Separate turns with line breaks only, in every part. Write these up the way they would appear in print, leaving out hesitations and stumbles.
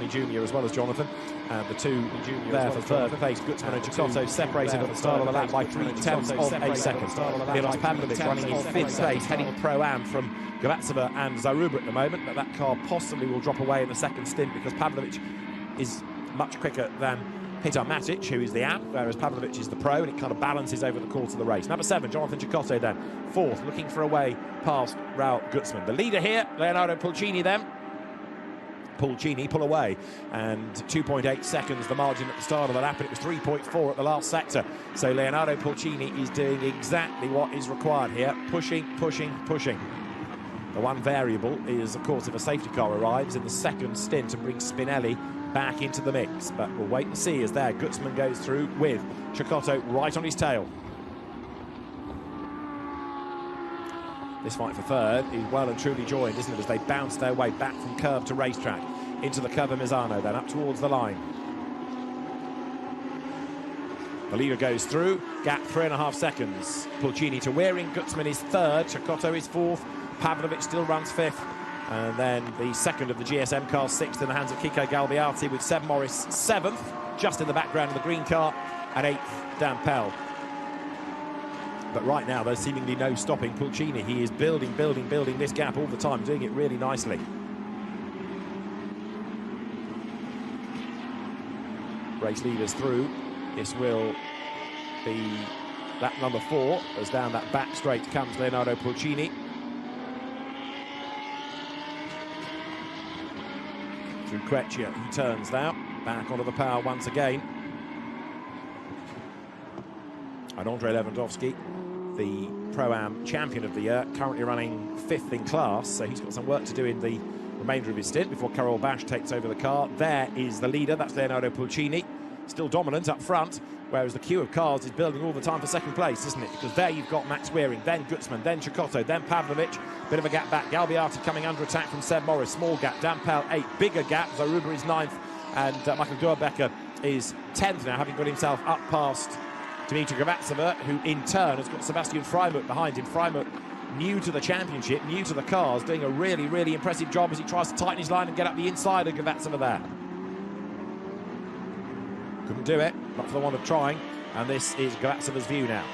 Junior as well as Jonathan. The two there for third place. Gutzman and Chikoto separated at the start of the lap by 0.3 of a second. Milos Pavlovic running in fifth place, heading pro-am from Gavatsova and Zaruba at the moment, but that car possibly will drop away in the second stint because Pavlovic is much quicker than Petar Matic, who is the am, whereas Pavlovic is the pro, and it kind of balances over the course of the race. Number 7, Jonathan Chikoto then. Fourth, looking for a way past Raul Gutzman. The leader here, Leonardo Pulcini then. Pulcini pull away, and 2.8 seconds the margin at the start of the lap, and it was 3.4 at the last sector. So Leonardo Pulcini is doing exactly what is required here, pushing. The one variable is, of course, if a safety car arrives in the second stint and brings Spinelli back into the mix, but we'll wait and see as there Gutzman goes through with Chikoto right on his tail. This fight for third is well and truly joined, isn't it, as they bounce their way back from curve to racetrack into the curve of Misano, then up towards the line. The leader goes through, gap 3.5 seconds. Pulcini to Waring, Gutzman is third, Chikoto is fourth, Pavlovic still runs fifth, and then the second of the GSM cars, sixth in the hands of Kiko Galbiati, with Seb Morris seventh, just in the background of the green car, and eighth, Dan Pell. But right now, there's seemingly no stopping Pulcini. He is building this gap all the time, doing it really nicely. Race leaders through. This will be lap number 4, as down that back straight comes Leonardo Pulcini. Through Quechia, he turns now, back onto the power once again. And Andrei Lewandowski, the Pro-Am champion of the year, currently running 5th in class, so he's got some work to do in the remainder of his stint before Karol Bash takes over the car. There is the leader, that's Leonardo Pulcini, still dominant up front, whereas the queue of cars is building all the time for second place, isn't it? Because there you've got Max Waring, then Gutzman, then Chikoto, then Pavlovic, bit of a gap back. Galbiati coming under attack from Seb Morris, small gap. Dan Pell 8th, bigger gap. Zaruba is 9th, and Michael Duerbecker is 10th now, having got himself up past Dmitry Gavatsova, who in turn has got Sebastian Freimuth behind him. Freimuth, new to the championship, new to the cars, doing a really impressive job as he tries to tighten his line and get up the inside of Gavatsova there. Couldn't do it, not for the want of trying, and this is Gavatsova's view now.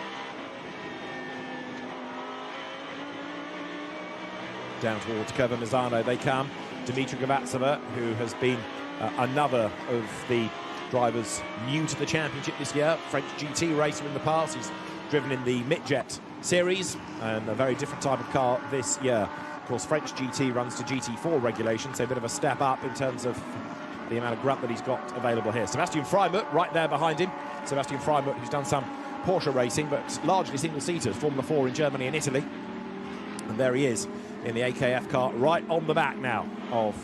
Down towards Curva Misano they come. Dmitry Gavatsova, who has been another of the drivers new to the championship this year, French GT racer in the past. He's driven in the Midjet series and a very different type of car this year. Of course, French GT runs to GT4 regulation, so a bit of a step up in terms of the amount of grunt that he's got available here. Sebastian Freimuth right there behind him. Sebastian Freimuth, who's done some Porsche racing, but largely single-seaters, Formula 4 in Germany and Italy. And there he is in the AKF car, right on the back now of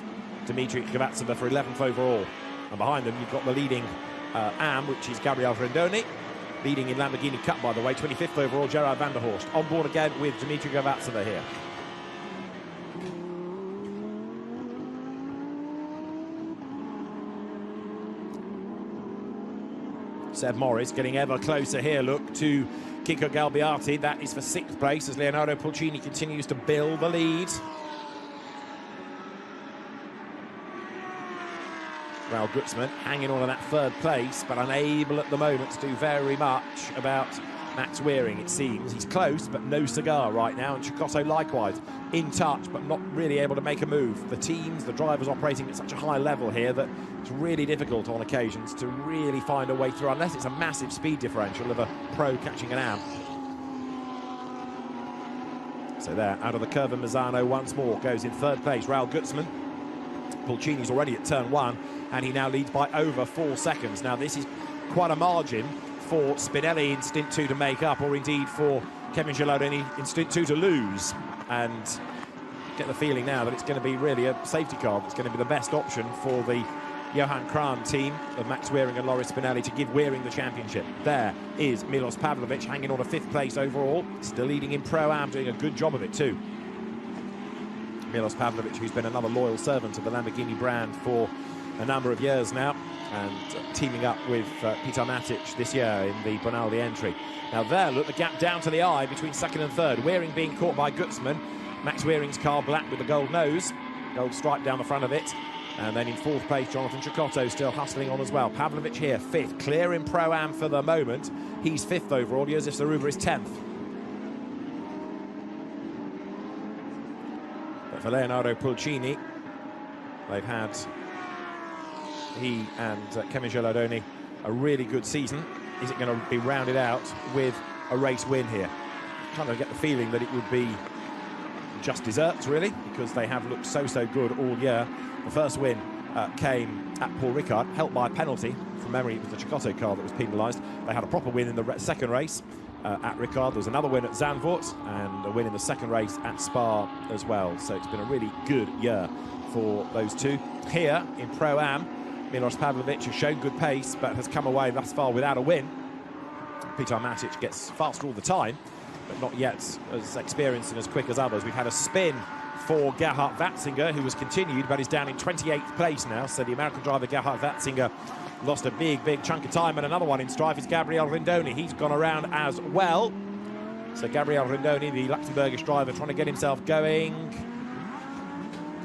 Dmitry Gavatsova for 11th overall. And behind them, you've got the leading AM, which is Gabriel Vrendoni. Leading in Lamborghini Cup, by the way, 25th overall, Gerard van der Horst. On board again with Dmitry Gavatsova here. Seb Morris getting ever closer here, look, to Kiko Galbiati. That is for 6th place as Leonardo Pulcini continues to build the lead. Raul Gutzman hanging on to that 3rd place, but unable at the moment to do very much about Max Waring, it seems. He's close, but no cigar right now, and Chikoto likewise in touch, but not really able to make a move. The teams, the drivers operating at such a high level here that it's really difficult on occasions to really find a way through, unless it's a massive speed differential of a pro catching an am. So there, out of the curve of Misano once more, goes in 3rd place, Raul Gutzman. Pulcini's already at turn 1, and he now leads by over 4 seconds. Now, this is quite a margin for Spinelli in stint 2 to make up, or indeed for Kevin Gillorini in stint 2 to lose. And get the feeling now that it's going to be really a safety car that's going to be the best option for the Johan Kran team of Max Waring and Loris Spinelli to give Waring the championship. There is Milos Pavlovic hanging on a 5th place overall, still leading in Pro-Am, doing a good job of it too. Milos Pavlovic, who's been another loyal servant of the Lamborghini brand for a number of years now, and teaming up with Petar Matic this year in the Bonaldi entry. Now there, look, the gap down to the eye between 2nd and 3rd. Waring being caught by Gutzman. Max Waring's car black with the gold nose, gold stripe down the front of it. And then in fourth place, Jonathan Cecotto still hustling on as well. Pavlovic here, fifth, clear in Pro-Am for the moment. He's fifth overall, Josef Zaruba is 10th. But for Leonardo Pulcini, they've had, he and Kevin Gelardoni, a really good season. Is it going to be rounded out with a race win here? Kind of get the feeling that it would be just desserts, really, because they have looked so good all year. The first win came at Paul Ricard, helped by a penalty. From memory, it was the Cecotto car that was penalised. They had a proper win in the second race at Ricard. There was another win at Zandvoort and a win in the second race at Spa as well. So it's been a really good year for those two. Here in Pro-Am, Milos Pavlovic has shown good pace, but has come away thus far without a win. Peter Matic gets faster all the time, but not yet as experienced and as quick as others. We've had a spin for Gerhard Watzinger, who was continued, but is down in 28th place now. So the American driver Gerhard Watzinger lost a big chunk of time. And another one in strife is Gabriel Rindoni. He's gone around as well. So Gabriel Rindoni, the Luxembourgish driver, trying to get himself going.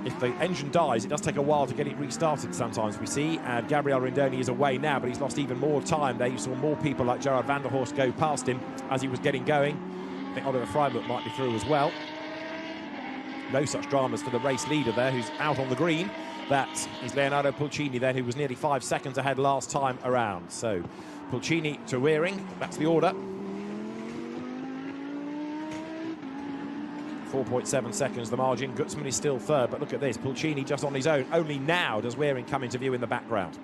If the engine dies, it does take a while to get it restarted sometimes, we see. And Gabriel Rindoni is away now, but he's lost even more time there. You saw more people like Gerard van der Horst go past him as he was getting going. I think Oliver Freimuth might be through as well. No such dramas for the race leader there, who's out on the green. That is Leonardo Pulcini then, who was nearly 5 seconds ahead last time around. So Pulcini to Weering, that's the order. 4.7 seconds the margin. Gutzman is still third, but look at this, Pulcini just on his own. Only now does Weering come into view in the background.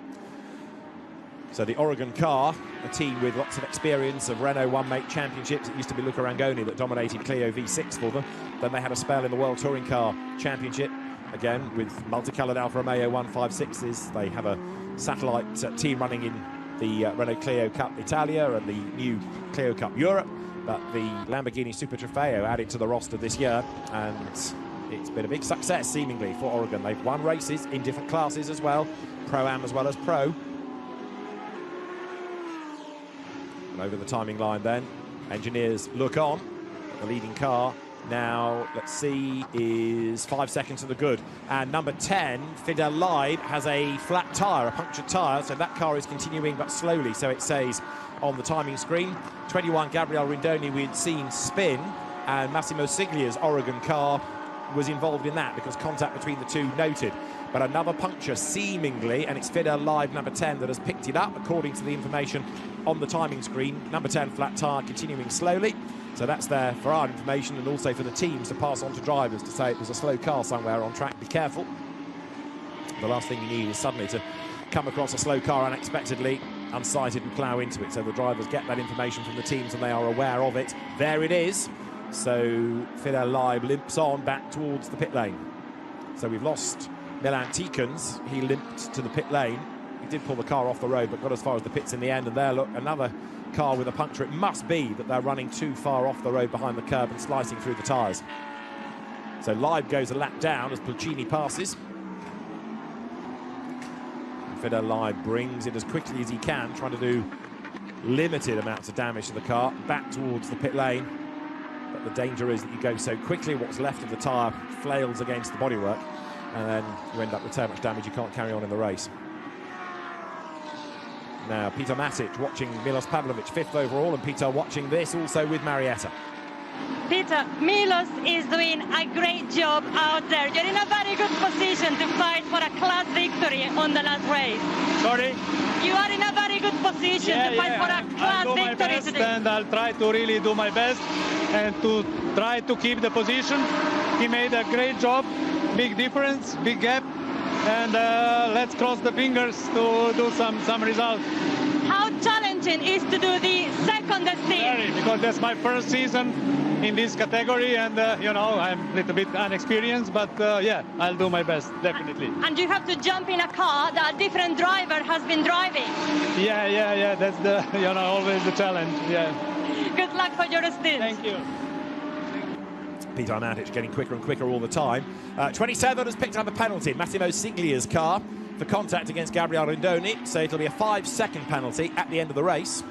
So the Oregon car, a team with lots of experience of Renault one-make championships. It used to be Luca Rangoni that dominated Clio V6 for them. Then they had a spell in the World Touring Car Championship, again with multicoloured Alfa Romeo 156s. They have a satellite team running in the Renault Clio Cup Italia and the new Clio Cup Europe. But the Lamborghini Super Trofeo added to the roster this year, and it's been a big success, seemingly, for Oregon. They've won races in different classes as well, Pro-Am as well as Pro. And over the timing line then, engineers look on. The leading car now, let's see, is 5 seconds to the good. And number 10, Fidel Leib, has a flat tyre, a punctured tyre, so that car is continuing but slowly, so it says on the timing screen. 21, Gabriel Rindoni, we'd seen spin, and Massimo Siglia's Oregon car was involved in that because contact between the two noted. But another puncture, seemingly, and it's Fidel Leib, number 10, that has picked it up, according to the information on the timing screen. Number 10, flat tyre, continuing slowly. So that's there for our information and also for the teams to pass on to drivers to say there's a slow car somewhere on track, be careful. The last thing you need is suddenly to come across a slow car unexpectedly, unsighted, and plough into it. So the drivers get that information from the teams and they are aware of it. There it is. So Fidel Leib limps on back towards the pit lane. So we've lost Milan Tikens. He limped to the pit lane. He did pull the car off the road, but got as far as the pits in the end. And there, look, another car with a puncture. It must be that they're running too far off the road behind the curb and slicing through the tyres. So Leib goes a lap down as Pulcini passes. And Fidel Leib brings it as quickly as he can, trying to do limited amounts of damage to the car, back towards the pit lane. But the danger is that you go so quickly, what's left of the tyre flails against the bodywork, and then you end up with so much damage you can't carry on in the race. Now, Peter Matic watching Milos Pavlovic, 5th overall, and Peter watching this also with Marietta.
Peter, Milos is doing a great job out there. You're in a very good position to fight for a class victory on the last race.
Sorry?
You are in a very good position to fight for a class
I'll do my
victory
best,
today.
and I'll try to really do my best and to try to keep the position. He made a great job, big difference, big gap, and let's cross the fingers to do some results.
How challenging is to do the second stint?
Very, because that's my first season in this category, and you know, I'm a little bit inexperienced, but yeah, I'll do my best, definitely.
And you have to jump in a car that a different driver has been driving.
Yeah, that's the, you know, always the challenge, yeah.
Good luck for your stint.
Thank you.
Peter Matic getting quicker and quicker all the time. 27 has picked up a penalty, Massimo Siglia's car, for contact against Gabriel Rindoni, so it'll be a 5-second penalty at the end of the race.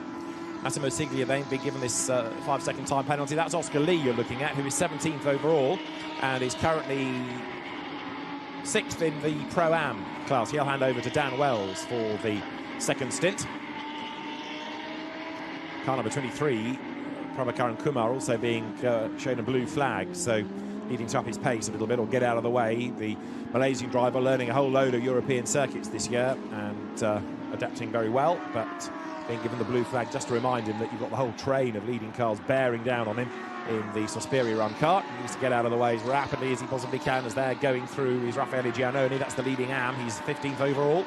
Massimo Siglia then been given this 5-second time penalty. That's Oscar Lee you're looking at, who is 17th overall and is currently 6th in the Pro-Am class. He'll hand over to Dan Wells for the second stint. Car number 23, Prabhakaran Kumar, also being shown a blue flag, so needing to up his pace a little bit or get out of the way. The Malaysian driver learning a whole load of European circuits this year and adapting very well, but being given the blue flag just to remind him that you've got the whole train of leading cars bearing down on him in the Sospiri run car. He needs to get out of the way as rapidly as he possibly can as they're going through. Is Raffaele Giannoni, that's the leading AM. He's 15th overall.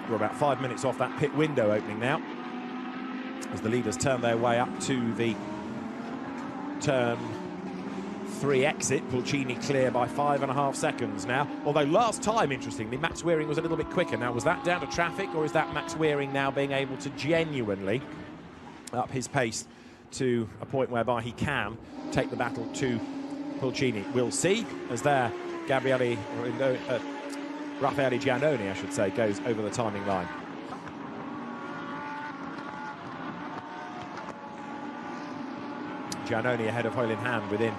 We're about 5 minutes off that pit window opening now, as the leaders turn their way up to the turn 3 exit. Pulcini clear by 5.5 seconds now. Although last time, interestingly, Max Wearing was a little bit quicker. Now, was that down to traffic, or is that Max Wearing now being able to genuinely up his pace to a point whereby he can take the battle to Pulcini? We'll see, as there Raffaele Giannoni, I should say, goes over the timing line. Giannoni ahead of Hoylin Hand within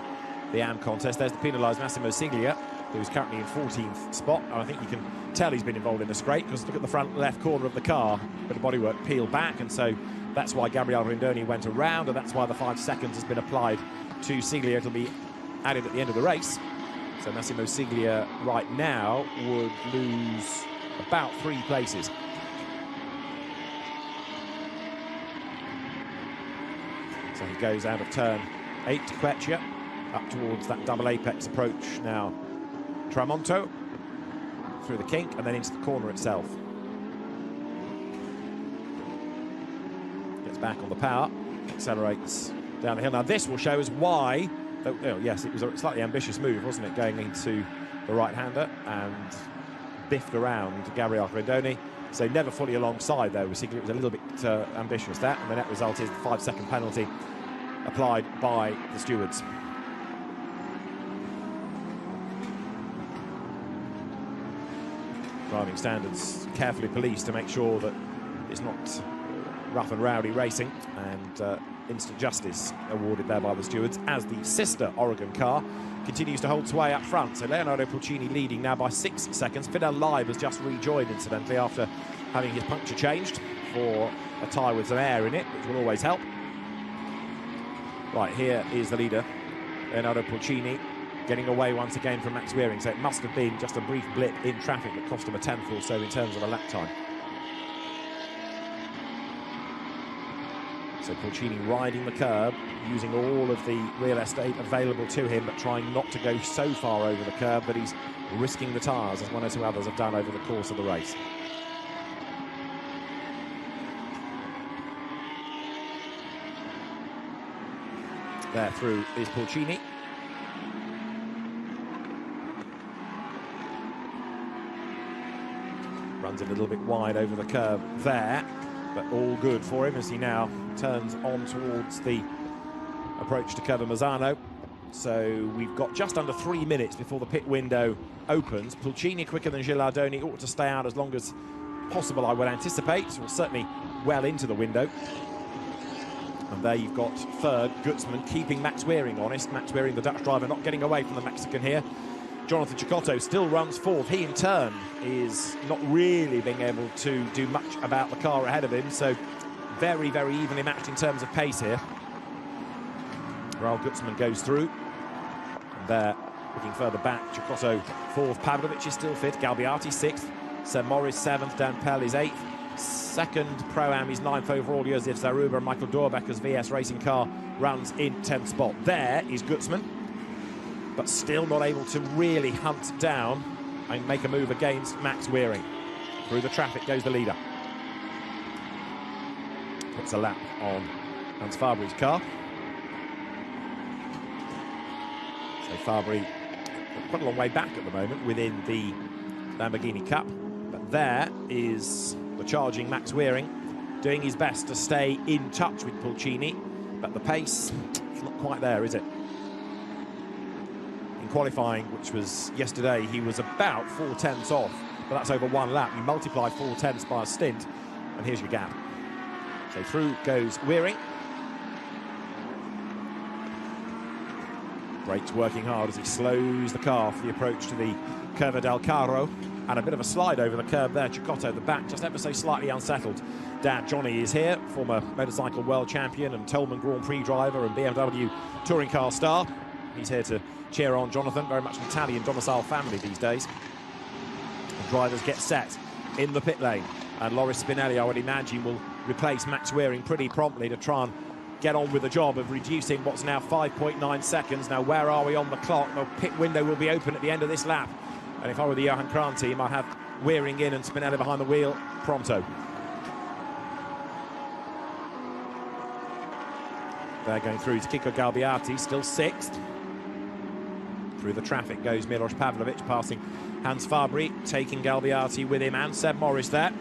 the AM contest. There's the penalised Massimo Sigue, who's currently in 14th spot. And I think you can tell he's been involved in a scrape, because look at the front left corner of the car, bit of bodywork peeled back, and so that's why Gabriele Rindoni went around, and that's why the 5 seconds has been applied to Sigue. It'll be added at the end of the race. So Massimo Sigue right now would lose about 3 places. So he goes out of turn 8 to Quechia, up towards that double apex approach now. Tramonto through the kink and then into the corner itself. Gets back on the power, accelerates down the hill. Now this will show us why, yes, it was a slightly ambitious move, wasn't it, going into the right-hander and biffed around Gabriele Rindoni. So never fully alongside there with Sigue. It was a little bit ambitious, that, and the net result is the 5-second penalty applied by the stewards. Driving standards carefully policed to make sure that it's not rough and rowdy racing, and instant justice awarded there by the stewards as the sister Oregon car continues to hold sway up front. So Leonardo Pulcini leading now by 6 seconds. Fidel Leib has just rejoined, incidentally, after having his puncture changed for a tyre with some air in it, which will always help. Right, here is the leader, Leonardo Pulcini, getting away once again from Max Wearing. So it must have been just a brief blip in traffic that cost him a 10th or so in terms of a lap time. So Pulcini riding the curb, using all of the real estate available to him, but trying not to go so far over the curb that he's risking the tyres, as 1 or 2 others have done over the course of the race. There through is Pulcini. Runs a little bit wide over the curb there, but all good for him as he now turns on towards the approach to Curva Mazzano. So we've got just under 3 minutes before the pit window opens. Pulcini quicker than Gilardoni, ought to stay out as long as possible, I would anticipate, or certainly well into the window. And there you've got third, Gutzman, keeping Max Wearing honest. Max Wearing, the Dutch driver, not getting away from the Mexican here. Jonathan Cecotto still runs fourth. He, in turn, is not really being able to do much about the car ahead of him. So very, very evenly matched in terms of pace here. Raul Gutzman goes through. And there, looking further back, Cecotto fourth. Pavlovich is still fifth. Galbiati sixth. Sir Morris seventh. Dan Pell is eighth. Second Pro-Am is 9th overall. Josef Zaruba and Michael Dorbecker's VS racing car runs in 10th spot. There is Gutzman, but still not able to really hunt down and make a move against Max Wearing. Through the traffic goes the leader. Puts a lap on Hans Fabry's car. So Fabry quite a long way back at the moment within the Lamborghini Cup. But there is the charging Max Wearing, doing his best to stay in touch with Pulcini, but the pace is not quite there, is it? In qualifying, which was yesterday, he was about 4 tenths off, but that's over 1 lap. You multiply 4 tenths by a stint, and here's your gap. So through goes Wearing. Brakes working hard as he slows the car for the approach to the Curva del Carro, and a bit of a slide over the curb there. Cicotto, the back, just ever so slightly unsettled. Dad Johnny is here, former motorcycle world champion and Tolman Grand Prix driver and BMW touring car star. He's here to cheer on Jonathan, very much an Italian domicile family these days. The drivers get set in the pit lane, and Loris Spinelli, I would imagine, will replace Max Wearing pretty promptly to try and get on with the job of reducing what's now 5.9 seconds. Now, where are we on the clock? The pit window will be open at the end of this lap. And if I were the Johan Kran team, I'd have Wearing in and Spinelli behind the wheel pronto. They're going through to Kiko Galbiati, still sixth. Through the traffic goes Milos Pavlovic, passing Hans Fabry, taking Galbiati with him, and Seb Morris there.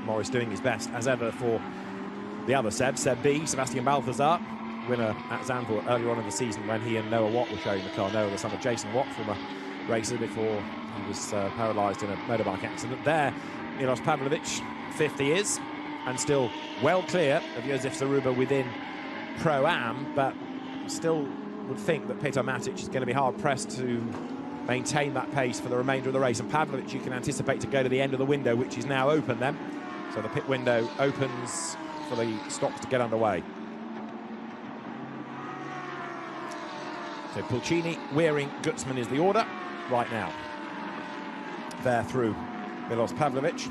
Morris doing his best, as ever, for the other Seb B, Sebastian Balthazar, winner at Zandvoort earlier on in the season when he and Noah Watt were showing the car. Noah, the son of Jason Watt, former racer before he was paralysed in a motorbike accident. There, Milos Pavlovic, fifth he is, and still well clear of Josef Zaruba within Pro-Am, but still would think that Petar Matic is going to be hard-pressed to maintain that pace for the remainder of the race. And Pavlovic, you can anticipate to go to the end of the window, which is now open then. So the pit window opens for the stops to get underway. So Pulcini, Wearing, Gutzman is the order right now. There through Milos Pavlovic.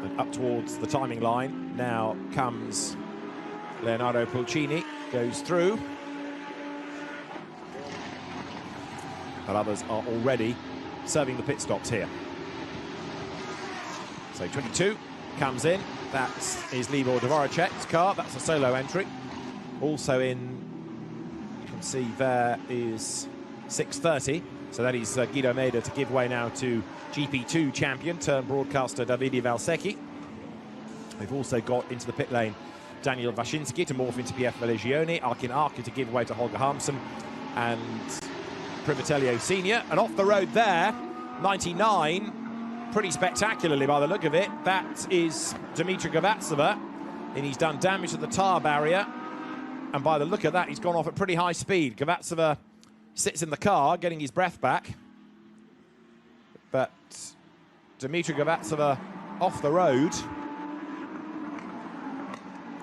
And up towards the timing line now comes Leonardo Pulcini, goes through. But others are already serving the pit stops here. So 22 comes in. That is Libor Dvoracek's car. That's a solo entry. Also in, you can see there is 6:30. So that is Guido Meda to give way now to GP2 champion, turned broadcaster Davide Valsecchi. They've also got into the pit lane Daniel Waszinski to morph into Pietro Legioni, Arkin Arki to give way to Holger Harmsen, and Privitello Senior. And off the road there, 99, pretty spectacularly by the look of it, that is Dmitry Gavatsova, and he's done damage to the tyre barrier, and by the look of that, he's gone off at pretty high speed. Gavatsova sits in the car, getting his breath back, but Dmitry Gavatsova off the road.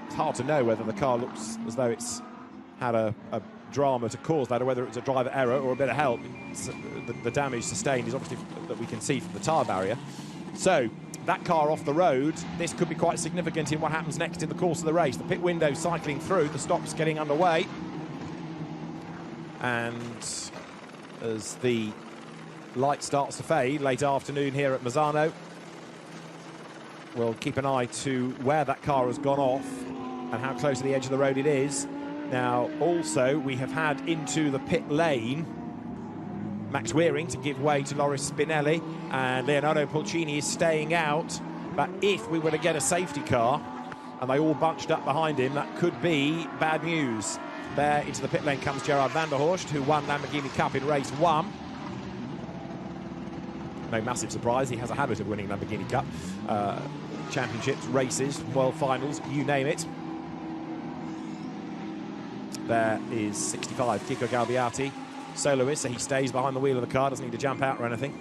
It's hard to know whether the car looks as though it's had a drama to cause that, or whether it's a driver error or a bit of help. The damage sustained is obviously that we can see from the tyre barrier. So that car off the road, this could be quite significant in what happens next in the course of the race. The pit window cycling through, the stops getting underway, and as the light starts to fade late afternoon here at Misano, we'll keep an eye to where that car has gone off and how close to the edge of the road it is. Now, also, we have had into the pit lane Max Wearing to give way to Loris Spinelli, and Leonardo Pulcini is staying out. But if we were to get a safety car and they all bunched up behind him, that could be bad news. There into the pit lane comes Gerard van der Horst, who won Lamborghini Cup in race 1. No massive surprise, he has a habit of winning Lamborghini Cup. Championships, races, world finals, you name it. There is 65, Kiko Galbiati, soloist, so he stays behind the wheel of the car, doesn't need to jump out or anything.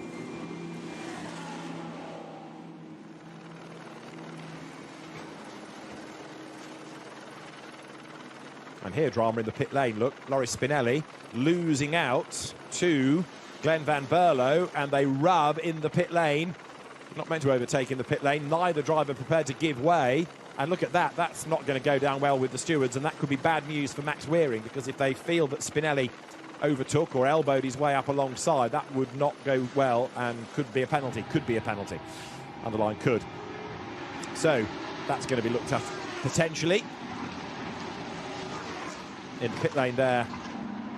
And here, drama in the pit lane. Look, Loris Spinelli losing out to Glenn van Berlo, and they rub in the pit lane. Not meant to overtake in the pit lane. Neither driver prepared to give way. And look at that, that's not going to go down well with the stewards, and that could be bad news for Max Wearing, because if they feel that Spinelli overtook or elbowed his way up alongside, that would not go well and could be a penalty. Underline could. So that's going to be looked at potentially. In the pit lane there,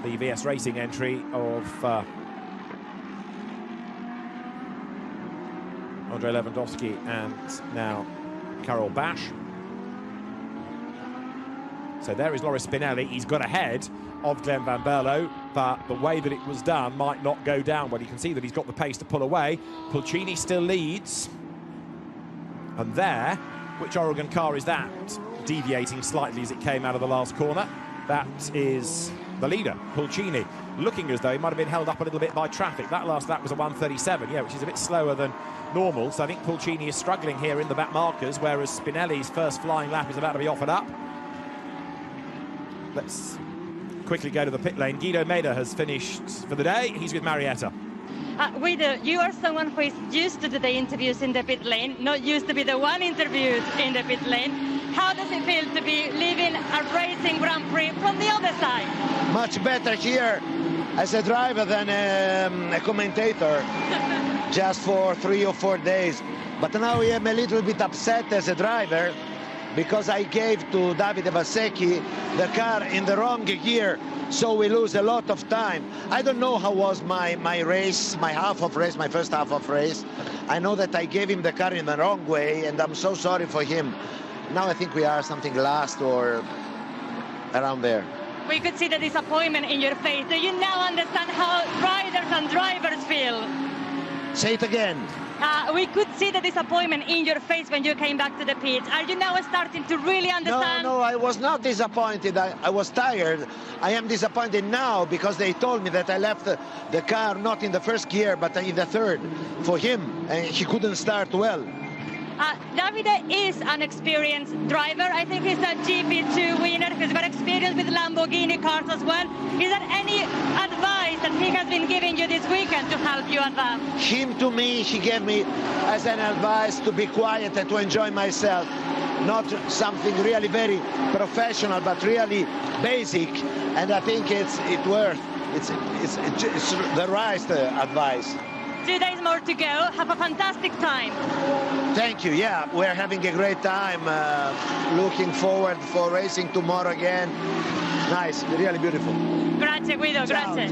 the VS Racing entry of Andrei Lewandowski and now Karol Bash. So there is Loris Spinelli. He's got ahead of Glenn Van Berlo, but the way that it was done might not go down well. You can see that he's got the pace to pull away. Pulcini still leads. And there, which Oregon car is that? Deviating slightly as it came out of the last corner. That is the leader, Pulcini, looking as though he might have been held up a little bit by traffic. That last lap was a 1:37, yeah, which is a bit slower than normal. So I think Pulcini is struggling here in the back markers, whereas Spinelli's first flying lap is about to be offered up. Let's quickly go to the pit lane. Guido Meda has finished for the day. He's with Marietta.
Guido, you are someone who is used to do the interviews in the pit lane, not used to be the one interviewed in the pit lane. How does it feel to be leaving a racing Grand Prix from the other side?
Much better here as a driver than a commentator, just for 3 or 4 days. But now I am a little bit upset as a driver because I gave to Davide Valsecchi the car in the wrong gear, so we lose a lot of time. I don't know how was my race, my half of race, my first half of race. I know that I gave him the car in the wrong way, and I'm so sorry for him. Now I think we are something last or around there.
We could see the disappointment in your face. Do you now understand how riders and drivers feel?
Say it again.
We could see the disappointment in your face when you came back to the pit. Are you now starting to really understand?
No, I was not disappointed. I was tired. I am disappointed now because they told me that I left the car not in the first gear, but in the third for him, and he couldn't start well.
Davide is an experienced driver. I think he's a GP2 winner. He's got experience with Lamborghini cars as well. Is there any advice that he has been giving you this weekend to help you advance?
Him to me, he gave me as an advice to be quiet and to enjoy myself. Not something really very professional, but really basic. And I think it's the right advice.
2 days more to go. Have a fantastic time.
Thank you. Yeah, we're having a great time. Looking forward for racing tomorrow again. Nice, really beautiful.
Grazie, Guido. Grazie.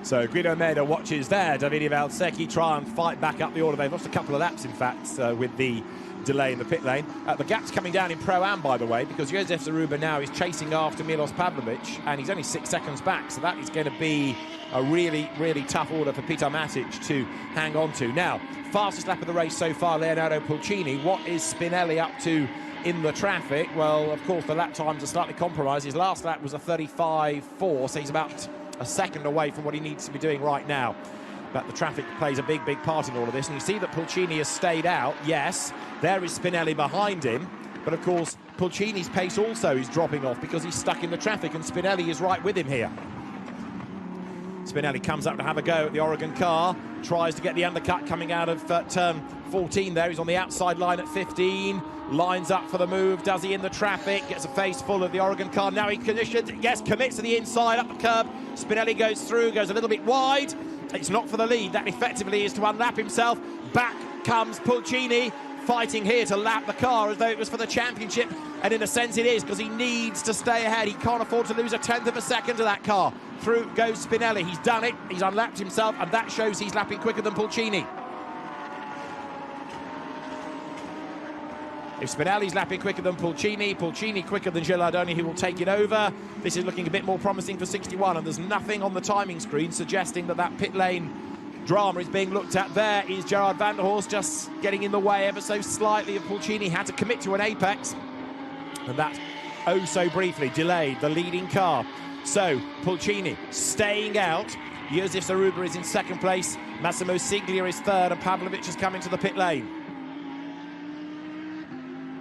So Guido Meda watches there. Davide Valsecchi try and fight back up the order. They've lost a couple of laps, in fact, with the delay in the pit lane. The gap's coming down in Pro-Am, by the way, because Josef Zaruba now is chasing after Milos Pavlovic, and he's only 6 seconds back, so that is going to be a really, really tough order for Peter Matic to hang on to. Now, fastest lap of the race so far, Leonardo Pulcini. What is Spinelli up to in the traffic? Well, of course, the lap times are slightly compromised. His last lap was a 35.4, so he's about a second away from what he needs to be doing right now. But the traffic plays a big part in all of this. And you see that Pulcini has stayed out. Yes, there is Spinelli behind him. But, of course, Pulcini's pace also is dropping off because he's stuck in the traffic, and Spinelli is right with him here. Spinelli comes up to have a go at the Oregon car, tries to get the undercut coming out of turn 14 there. He's on the outside line at 15, lines up for the move. Does he in the traffic? Gets a face full of the Oregon car. Now he conditions, yes, commits to the inside, up the curb. Spinelli goes through, goes a little bit wide. It's not for the lead. That effectively is to unlap himself. Back comes Pulcini, fighting here to lap the car as though it was for the championship, and in a sense it is, because he needs to stay ahead. He can't afford to lose a tenth of a second to that car. Through goes Spinelli. He's done it. He's unlapped himself, and that shows he's lapping quicker than Pulcini. If Spinelli's lapping quicker than Pulcini, Pulcini quicker than Gilardoni, he will take it over. This is looking a bit more promising for 61, and there's nothing on the timing screen suggesting that that pit lane drama is being looked at. There is Gerard van der Horst just getting in the way ever so slightly of Pulcini. Had to commit to an apex, and that oh so briefly delayed the leading car. So Pulcini staying out. Josef Zaruba is in second place. Massimo Siglia is third, and Pavlovic has come into the pit lane.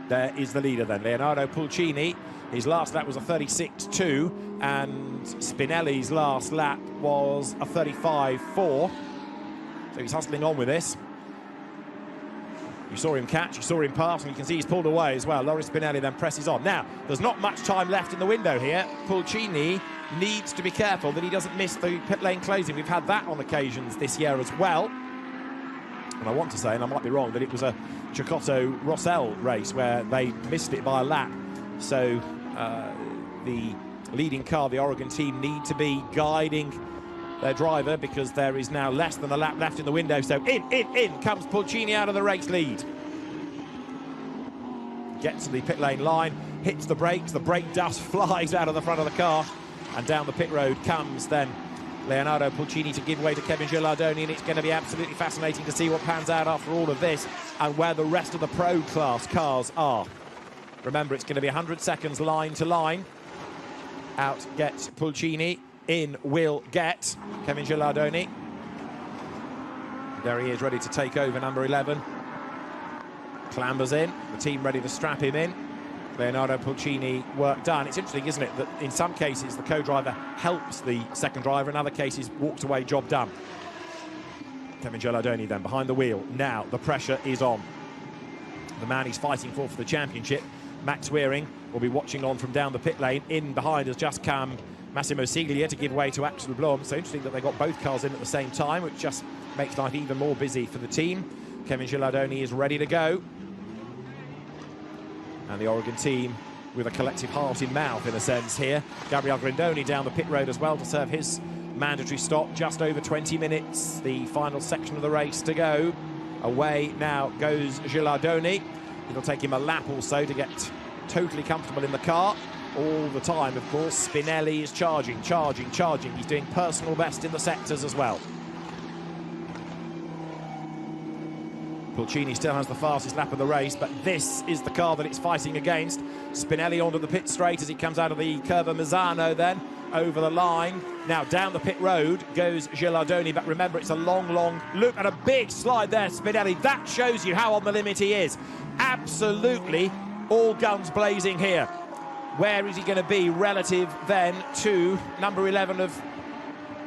There is the leader then, Leonardo Pulcini. His last lap was a 36.2, and Spinelli's last lap was a 35.4. So he's hustling on with this. You saw him catch, you saw him pass, and you can see he's pulled away as well. Loris Spinelli then presses on. Now, there's not much time left in the window here. Pulcini needs to be careful that he doesn't miss the pit lane closing. We've had that on occasions this year as well. And I want to say, and I might be wrong, that it was a Chicotto-Rossell race where they missed it by a lap. So the leading car, the Oregon team, need to be guiding their driver because there is now less than a lap left in the window. So in comes Pulcini out of the race lead. gets to the pit lane line, hits the brakes, the brake dust flies out of the front of the car, and down the pit road comes then Leonardo Pulcini to give way to Kevin Gilardoni, and it's going to be absolutely fascinating to see what pans out after all of this and where the rest of the pro class cars are. Remember, it's going to be 100 seconds line to line. Out gets Pulcini, in will get Kevin Gilardoni. There he is, ready to take over, number 11. Clambers in, the team ready to strap him in. Leonardo Pulcini, work done. It's interesting, isn't it, that in some cases the co-driver helps the second driver, in other cases walked away, job done. Kevin Gilardoni then behind the wheel. Now the pressure is on. The man he's fighting for the championship, Max Wearing, will be watching on from down the pit lane. In behind has just come Massimo Sigue to give way to Axel Blom. So interesting that they got both cars in at the same time, which just makes life even more busy for the team. Kevin Gilardoni is ready to go. And the Oregon team with a collective heart in mouth, in a sense, here. Gabriel Grindoni down the pit road as well to serve his mandatory stop. Just over 20 minutes, the final section of the race to go. Away now goes Gilardoni. It'll take him a lap or so to get totally comfortable in the car. All the time, of course, Spinelli is charging. He's doing personal best in the sectors as well. Pulcini still has the fastest lap of the race, but this is the car that it's fighting against. Spinelli onto the pit straight as he comes out of the Curva Mazzano then, over the line. Now down the pit road goes Gilardoni, but remember it's a long loop and a big slide there, Spinelli. That shows you how on the limit he is. Absolutely all guns blazing here. Where is he going to be relative then to number 11 of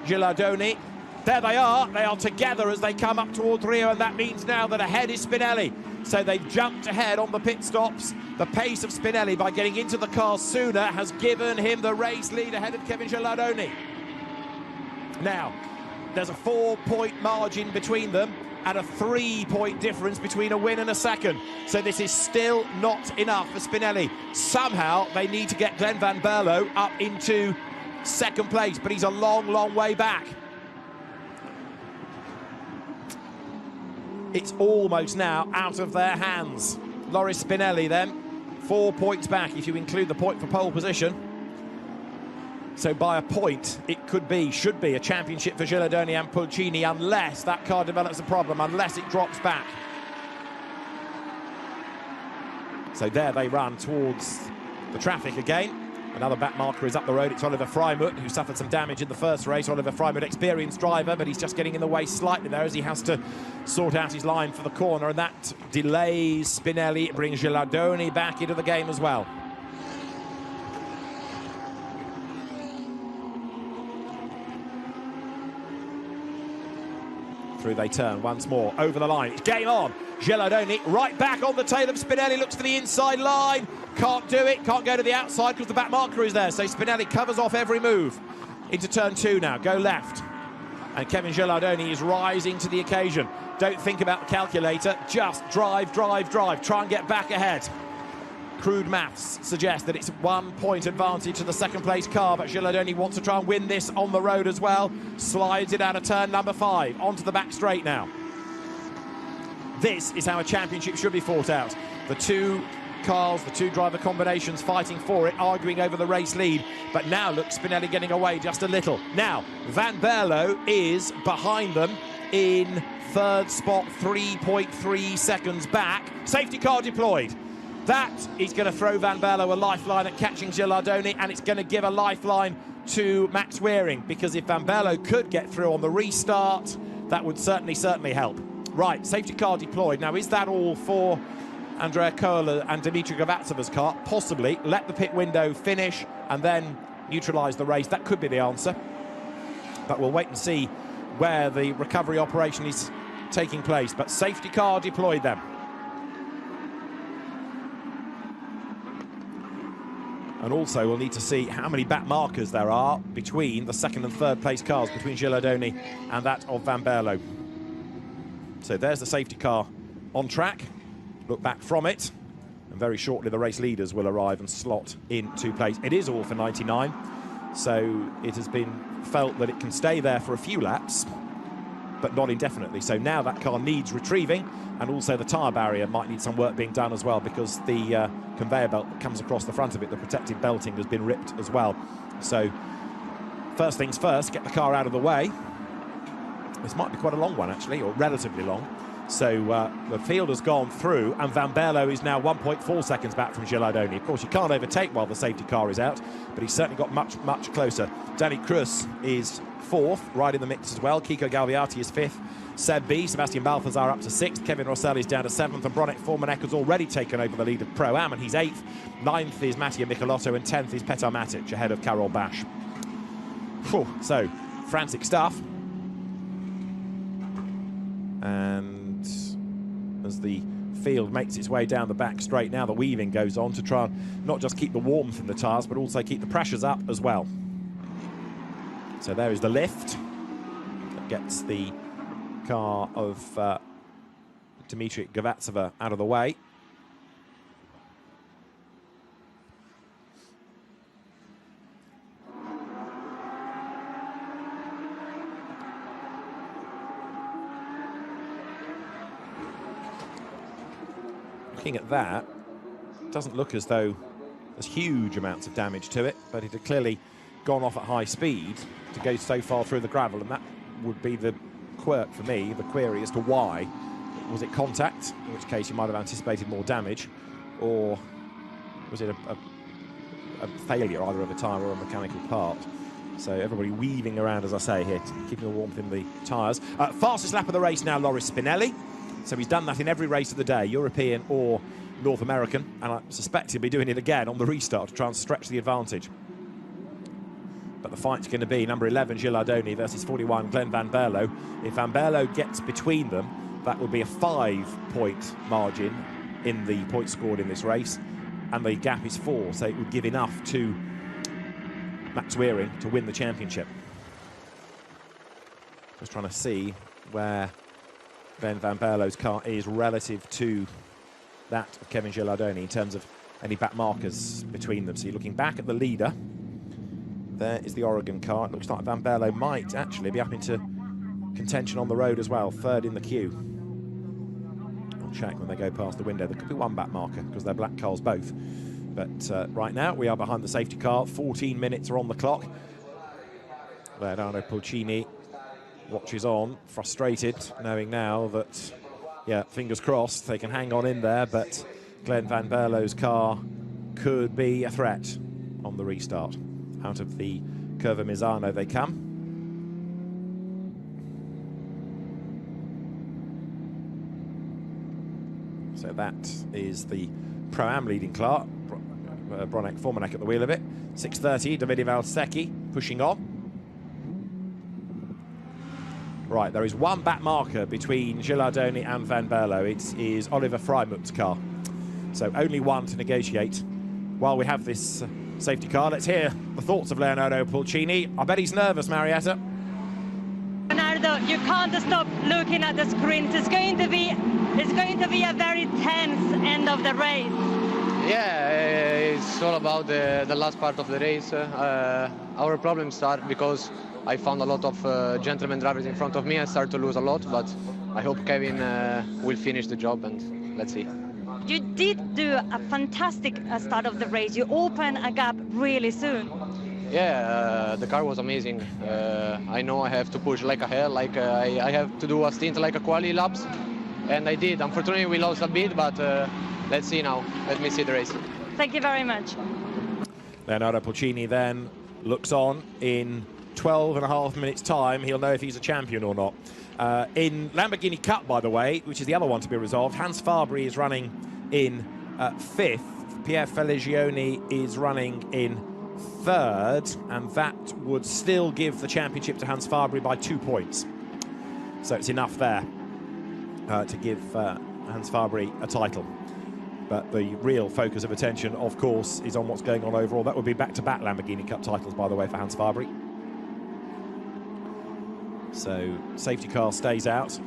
Gilardoni? There they are together as they come up towards Rio, and that means now that ahead is Spinelli. So they've jumped ahead on the pit stops. The pace of Spinelli by getting into the car sooner has given him the race lead ahead of Kevin Gilardoni. Now, there's a 4-point margin between them and a 3-point difference between a win and a second. So this is still not enough for Spinelli. Somehow they need to get Glenn Van Berlo up into second place, but he's a long way back. It's almost now out of their hands. Loris Spinelli then, 4 points back if you include the point for pole position. So by a point, it should be a championship for Gilardoni and Pulcini, unless that car develops a problem, unless it drops back. So there they run towards the traffic again. Another back marker is up the road. It's Oliver Freimuth, who suffered some damage in the first race. Oliver Freimuth, experienced driver, but he's just getting in the way slightly there as he has to sort out his line for the corner, and that delays Spinelli. It brings Gilardoni back into the game as well. Through they turn once more, over the line. It's game on. Gilardoni right back on the tail of Spinelli, looks for the inside line. Can't do it, can't go to the outside because the back marker is there. So Spinelli covers off every move. Into turn 2 now, go left. And Kevin Gilardoni is rising to the occasion. Don't think about the calculator, just drive. Try and get back ahead. Crude maths suggest that it's 1 point advantage to the second place car, but Gilardoni wants to try and win this on the road as well. Slides it out of turn number 5, onto the back straight now. This is how a championship should be fought out. The two cars, the two driver combinations fighting for it, arguing over the race lead. But now look, Spinelli getting away just a little. Now, Van Berlo is behind them in third spot, 3.3 seconds back. Safety car deployed. That is going to throw Van Berlo a lifeline at catching Gilardoni, and it's going to give a lifeline to Max Wearing, because if Van Berlo could get through on the restart, that would certainly help. Right, safety car deployed. Now, is that all for Andrea Kohler and Dmitry Gavatsev's car? Possibly. Let the pit window finish and then neutralise the race. That could be the answer. But we'll wait and see where the recovery operation is taking place. But safety car deployed then. And also we'll need to see how many back markers there are between the second and third place cars, between Gilardoni and that of Van Berlo. So there's the safety car on track. Look back from it, and very shortly the race leaders will arrive and slot into place. It is all for 99, so it has been felt that it can stay there for a few laps. but not indefinitely. So now that car needs retrieving, and also the tyre barrier might need some work being done as well, because the conveyor belt that comes across the front of it, the protective belting, has been ripped as well. So first things first, get the car out of the way. This might be quite a long one, actually, or relatively long. So the field has gone through, and Van Berlo is now 1.4 seconds back from Gilles Aldoni. Of course, you can't overtake while the safety car is out, but he's certainly got much, much closer. Danny Cruz is 4th, right in the mix as well. Kiko Galviati is 5th. Seb B, Sebastian Balthazar up to 6th. Kevin Rosselli is down to 7th, and Bronek Formanek has already taken over the lead of Pro-Am, and he's 8th. 9th is Mattia Michelotto, and 10th is Petar Matic, ahead of Karol Bash. Whew, so, frantic stuff. And as the field makes its way down the back straight, now the weaving goes on to try and not just keep the warmth in the tyres, but also keep the pressures up as well. So there is the lift that gets the car of Dmitry Gavatseva out of the way. Looking at that, it doesn't look as though there's huge amounts of damage to it, but it had clearly gone off at high speed to go so far through the gravel, and that would be the quirk for me, the query as to why. Was it contact, in which case you might have anticipated more damage, or was it a failure either of a tyre or a mechanical part? So everybody weaving around, as I say here, keeping the warmth in the tyres. Fastest lap of the race now, Loris Spinelli. So he's done that in every race of the day, European or North American, and I suspect he'll be doing it again on the restart to try and stretch the advantage. But the fight's going to be number 11, Gilles Aldoni, versus 41, Glenn Van Berlo. If Van Berlo gets between them, that would be a 5-point margin in the points scored in this race, and the gap is 4, so it would give enough to Max Weering to win the championship. Just trying to see where Glenn Van Berlo's car is relative to that of Kevin Gilles Aldoni in terms of any back markers between them. So you're looking back at the leader. There is the Oregon car. It looks like Van Berlo might actually be up into contention on the road as well, 3rd in the queue. I'll check when they go past the window. There could be one back marker because they're black cars both. But right now we are behind the safety car. 14 minutes are on the clock. Leonardo Pulcini watches on, frustrated, knowing now that, yeah, fingers crossed, they can hang on in there, but Glenn Van Berlo's car could be a threat on the restart. Out of the Curva Misano they come. So that is the Pro-Am leading car. Bronek Formanek at the wheel of it. 6:30, Davide Valsecchi pushing on. Right, there is one back marker between Gilles Aldoni and Van Berlo. It is Oliver Freimuth's car. So only one to negotiate. While we have this safety car, let's hear the thoughts of Leonardo Pulcini. I bet he's nervous, Marietta.
Leonardo, you can't stop looking at the screens. It's going to be a very tense end of the race.
Yeah, it's all about the last part of the race. Our problems start because I found a lot of gentleman drivers in front of me. I started to lose a lot, but I hope Kevin will finish the job, and let's see.
You did do a fantastic start of the race. You opened a gap really soon.
Yeah, the car was amazing. I know I have to push like a hell, like I have to do a stint like a quali laps, and I did. Unfortunately, we lost a bit, but let's see now. Let me see the race.
Thank you very much.
Leonardo Pulcini then looks on in 12.5 minutes time. He'll know if he's a champion or not. In Lamborghini Cup, by the way, which is the other one to be resolved, Hans Fabry is running in 5th. Pierre Feligioni is running in 3rd, and that would still give the championship to Hans Fabry by 2 points. So it's enough there to give Hans Fabry a title. But the real focus of attention, of course, is on what's going on overall. That would be back-to-back Lamborghini Cup titles, by the way, for Hans Fabry. So safety car stays out.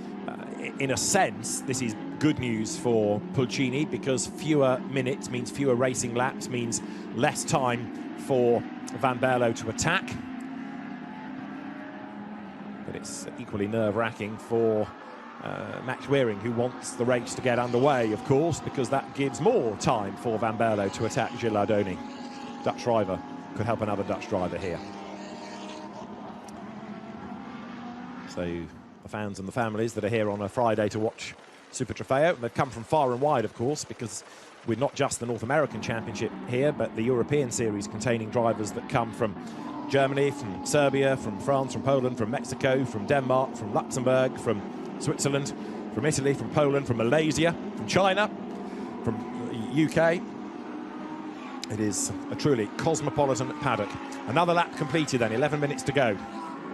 In a sense, this is good news for Pulcini, because fewer minutes means fewer racing laps, means less time for Van Berlo to attack. But it's equally nerve-wracking for Max Weering, who wants the race to get underway, of course, because that gives more time for Van Berlo to attack Gilles Ardoni. Dutch driver could help another Dutch driver here. So the fans and the families that are here on a Friday to watch Super Trofeo, they've come from far and wide, of course, because we're not just the North American Championship here, but the European Series containing drivers that come from Germany, from Serbia, from France, from Poland, from Mexico, from Denmark, from Luxembourg, from Switzerland, from Italy, from Poland, from Malaysia, from China, from the UK. It is a truly cosmopolitan paddock. Another lap completed then, 11 minutes to go.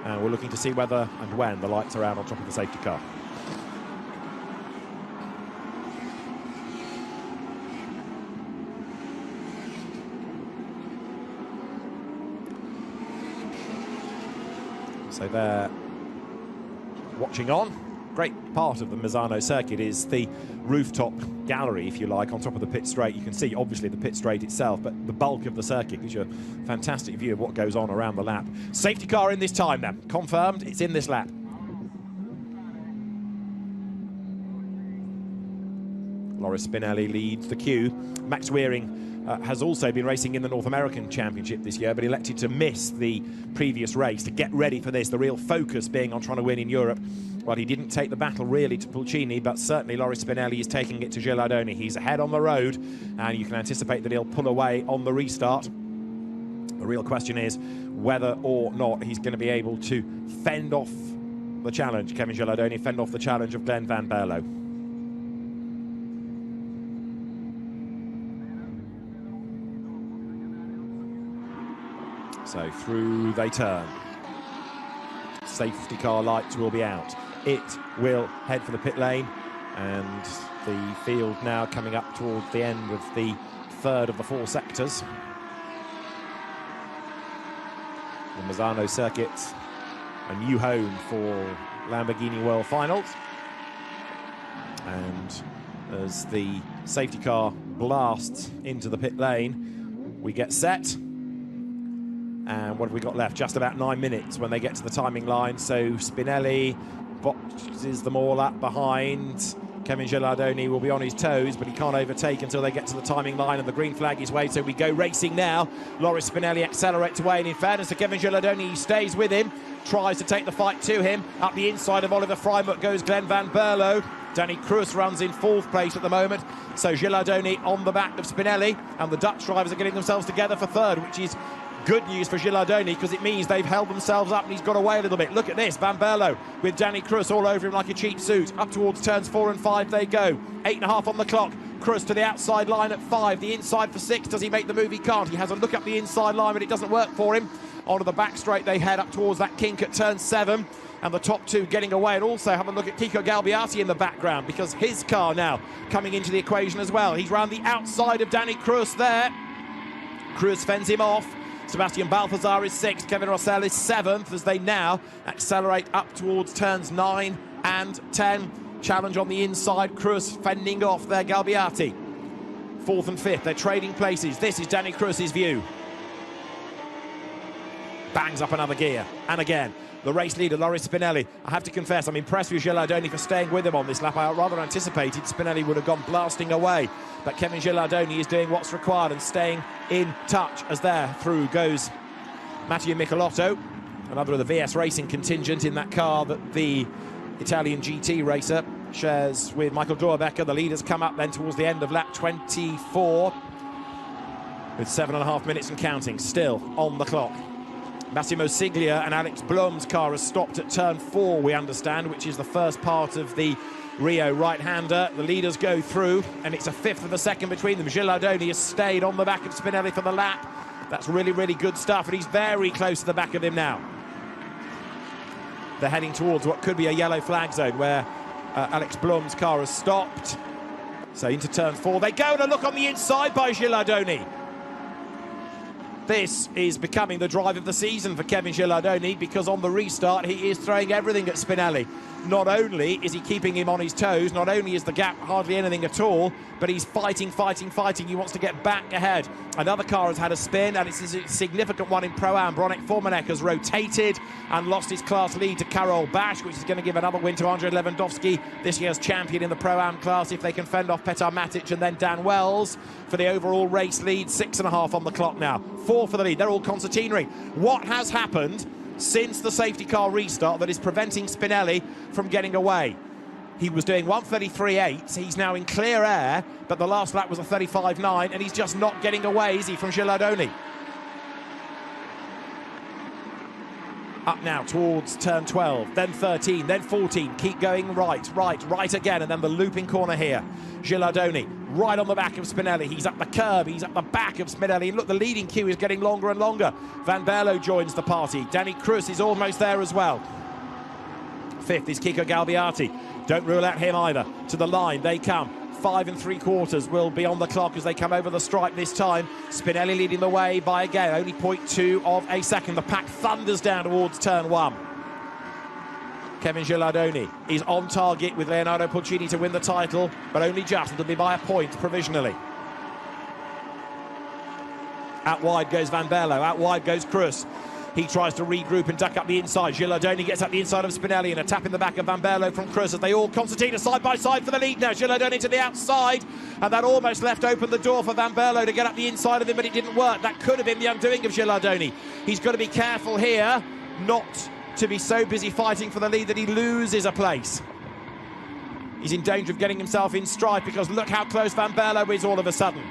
And we're looking to see whether and when the lights are out on top of the safety car. So they're watching on. Great part of the Misano circuit is the rooftop gallery, if you like, on top of the pit straight. You can see, obviously, the pit straight itself, but the bulk of the circuit gives you a fantastic view of what goes on around the lap. Safety car in this time now. Confirmed, it's in this lap. Loris Spinelli leads the queue. Max Weering has also been racing in the North American Championship this year, but elected to miss the previous race to get ready for this, the real focus being on trying to win in Europe. Well, he didn't take the battle really to Pulcini, but certainly Loris Spinelli is taking it to Gilles Ardoni. He's ahead on the road, and you can anticipate that he'll pull away on the restart. The real question is whether or not he's going to be able to fend off the challenge, Kevin Gilles Ardoni, fend off the challenge of Glenn Van Berlo. So through they turn. Safety car lights will be out. It will head for the pit lane, and the field now coming up towards the end of the third of the four sectors. The Misano circuit, a new home for Lamborghini World Finals. And as the safety car blasts into the pit lane, we get set. And what have we got left? Just about 9 minutes when they get to the timing line. So Spinelli boxes them all up behind. Kevin Gilles Ardoni will be on his toes, but he can't overtake until they get to the timing line, and the green flag is waved. So we go racing now. Loris Spinelli accelerates away, and in fairness to Kevin Gilles Ardoni, he stays with him, tries to take the fight to him. Up the inside of Oliver Freimuth goes Glenn Van Berlo. Danny Cruz runs in fourth place at the moment. So Gilles Ardoni on the back of Spinelli, and the Dutch drivers are getting themselves together for third, which is good news for Gilles Ardoni, because it means they've held themselves up and he's got away a little bit. Look at this, Van Berlo with Danny Cruz all over him like a cheap suit. Up towards turns 4 and 5 they go. 8.5 on the clock. Cruz to the outside line at 5. The inside for 6. Does he make the move? He can't. He has a look up the inside line, but it doesn't work for him. Onto the back straight they head up towards that kink at turn 7. And the top two getting away. And also have a look at Kiko Galbiati in the background, because his car now coming into the equation as well. He's round the outside of Danny Cruz there. Cruz fends him off. Sebastian Balthazar is 6th, Kevin Rossell is 7th as they now accelerate up towards turns 9 and 10. Challenge on the inside, Cruz fending off their Galbiati. 4th and 5th, they're trading places. This is Danny Cruz's view. Bangs up another gear, and again. The race leader, Loris Spinelli. I have to confess, I'm impressed with Gilles Ardoni for staying with him on this lap. I rather anticipated Spinelli would have gone blasting away. But Kevin Gilles Ardoni is doing what's required and staying in touch as there through goes Matteo Michelotto, another of the VS Racing contingent in that car that the Italian GT racer shares with Michael Dorbecker. The leaders come up then towards the end of lap 24 with 7.5 minutes and counting still on the clock. Massimo Siglia and Alex Blum's car has stopped at turn 4, we understand, which is the first part of the Rio right-hander. The leaders go through, and it's a 1/5 of a second between them. Gilles Ardoni has stayed on the back of Spinelli for the lap. That's really, really good stuff, and he's very close to the back of him now. They're heading towards what could be a yellow flag zone, where Alex Blum's car has stopped. So into turn 4 they go, and a look on the inside by Gilles Ardoni. This is becoming the drive of the season for Kevin Gilardoni, because on the restart he is throwing everything at Spinelli. Not only is he keeping him on his toes, not only is the gap hardly anything at all, but he's fighting. He wants to get back ahead. Another car has had a spin, and it's a significant one in Pro-Am. Bronek Formanek has rotated and lost his class lead to Karol Bash, which is going to give another win to Andrzej Lewandowski, this year's champion in the Pro-Am class, if they can fend off Petar Matic and then Dan Wells for the overall race lead. 6.5 on the clock now. 4 for the lead. They're all concertinary. What has happened since the safety car restart that is preventing Spinelli from getting away? He was doing 1:33.8. He's now in clear air, but the last lap was a 35.9, and he's just not getting away, is he, from Gilardoni? Up now towards turn 12, then 13, then 14. Keep going right again, and then the looping corner here. Gilardoni right on the back of Spinelli. He's up the curb, he's up the back of Spinelli. And look, the leading queue is getting longer and longer. Van Berlo joins the party. Danny Cruz is almost there as well. 5th is Kiko Galbiati. Don't rule out him either. To the line they come. 5 3/4 will be on the clock as they come over the stripe this time. Spinelli leading the way by, again, only 0.2 of a second. The pack thunders down towards turn 1. Kevin Gilardoni is on target with Leonardo Pulcini to win the title, but only just. It'll be by a point provisionally. Out wide goes Van Berlo, out wide goes Cruz. He tries to regroup and duck up the inside. Gilardoni gets up the inside of Spinelli, and a tap in the back of Van Berlo from Cruz as they all concertina side by side for the lead now. Gilardoni to the outside, and that almost left open the door for Van Berlo to get up the inside of him, but it didn't work. That could have been the undoing of Gilardoni. He's got to be careful here not to be so busy fighting for the lead that he loses a place. He's in danger of getting himself in strife, because look how close Van Berlo is all of a sudden.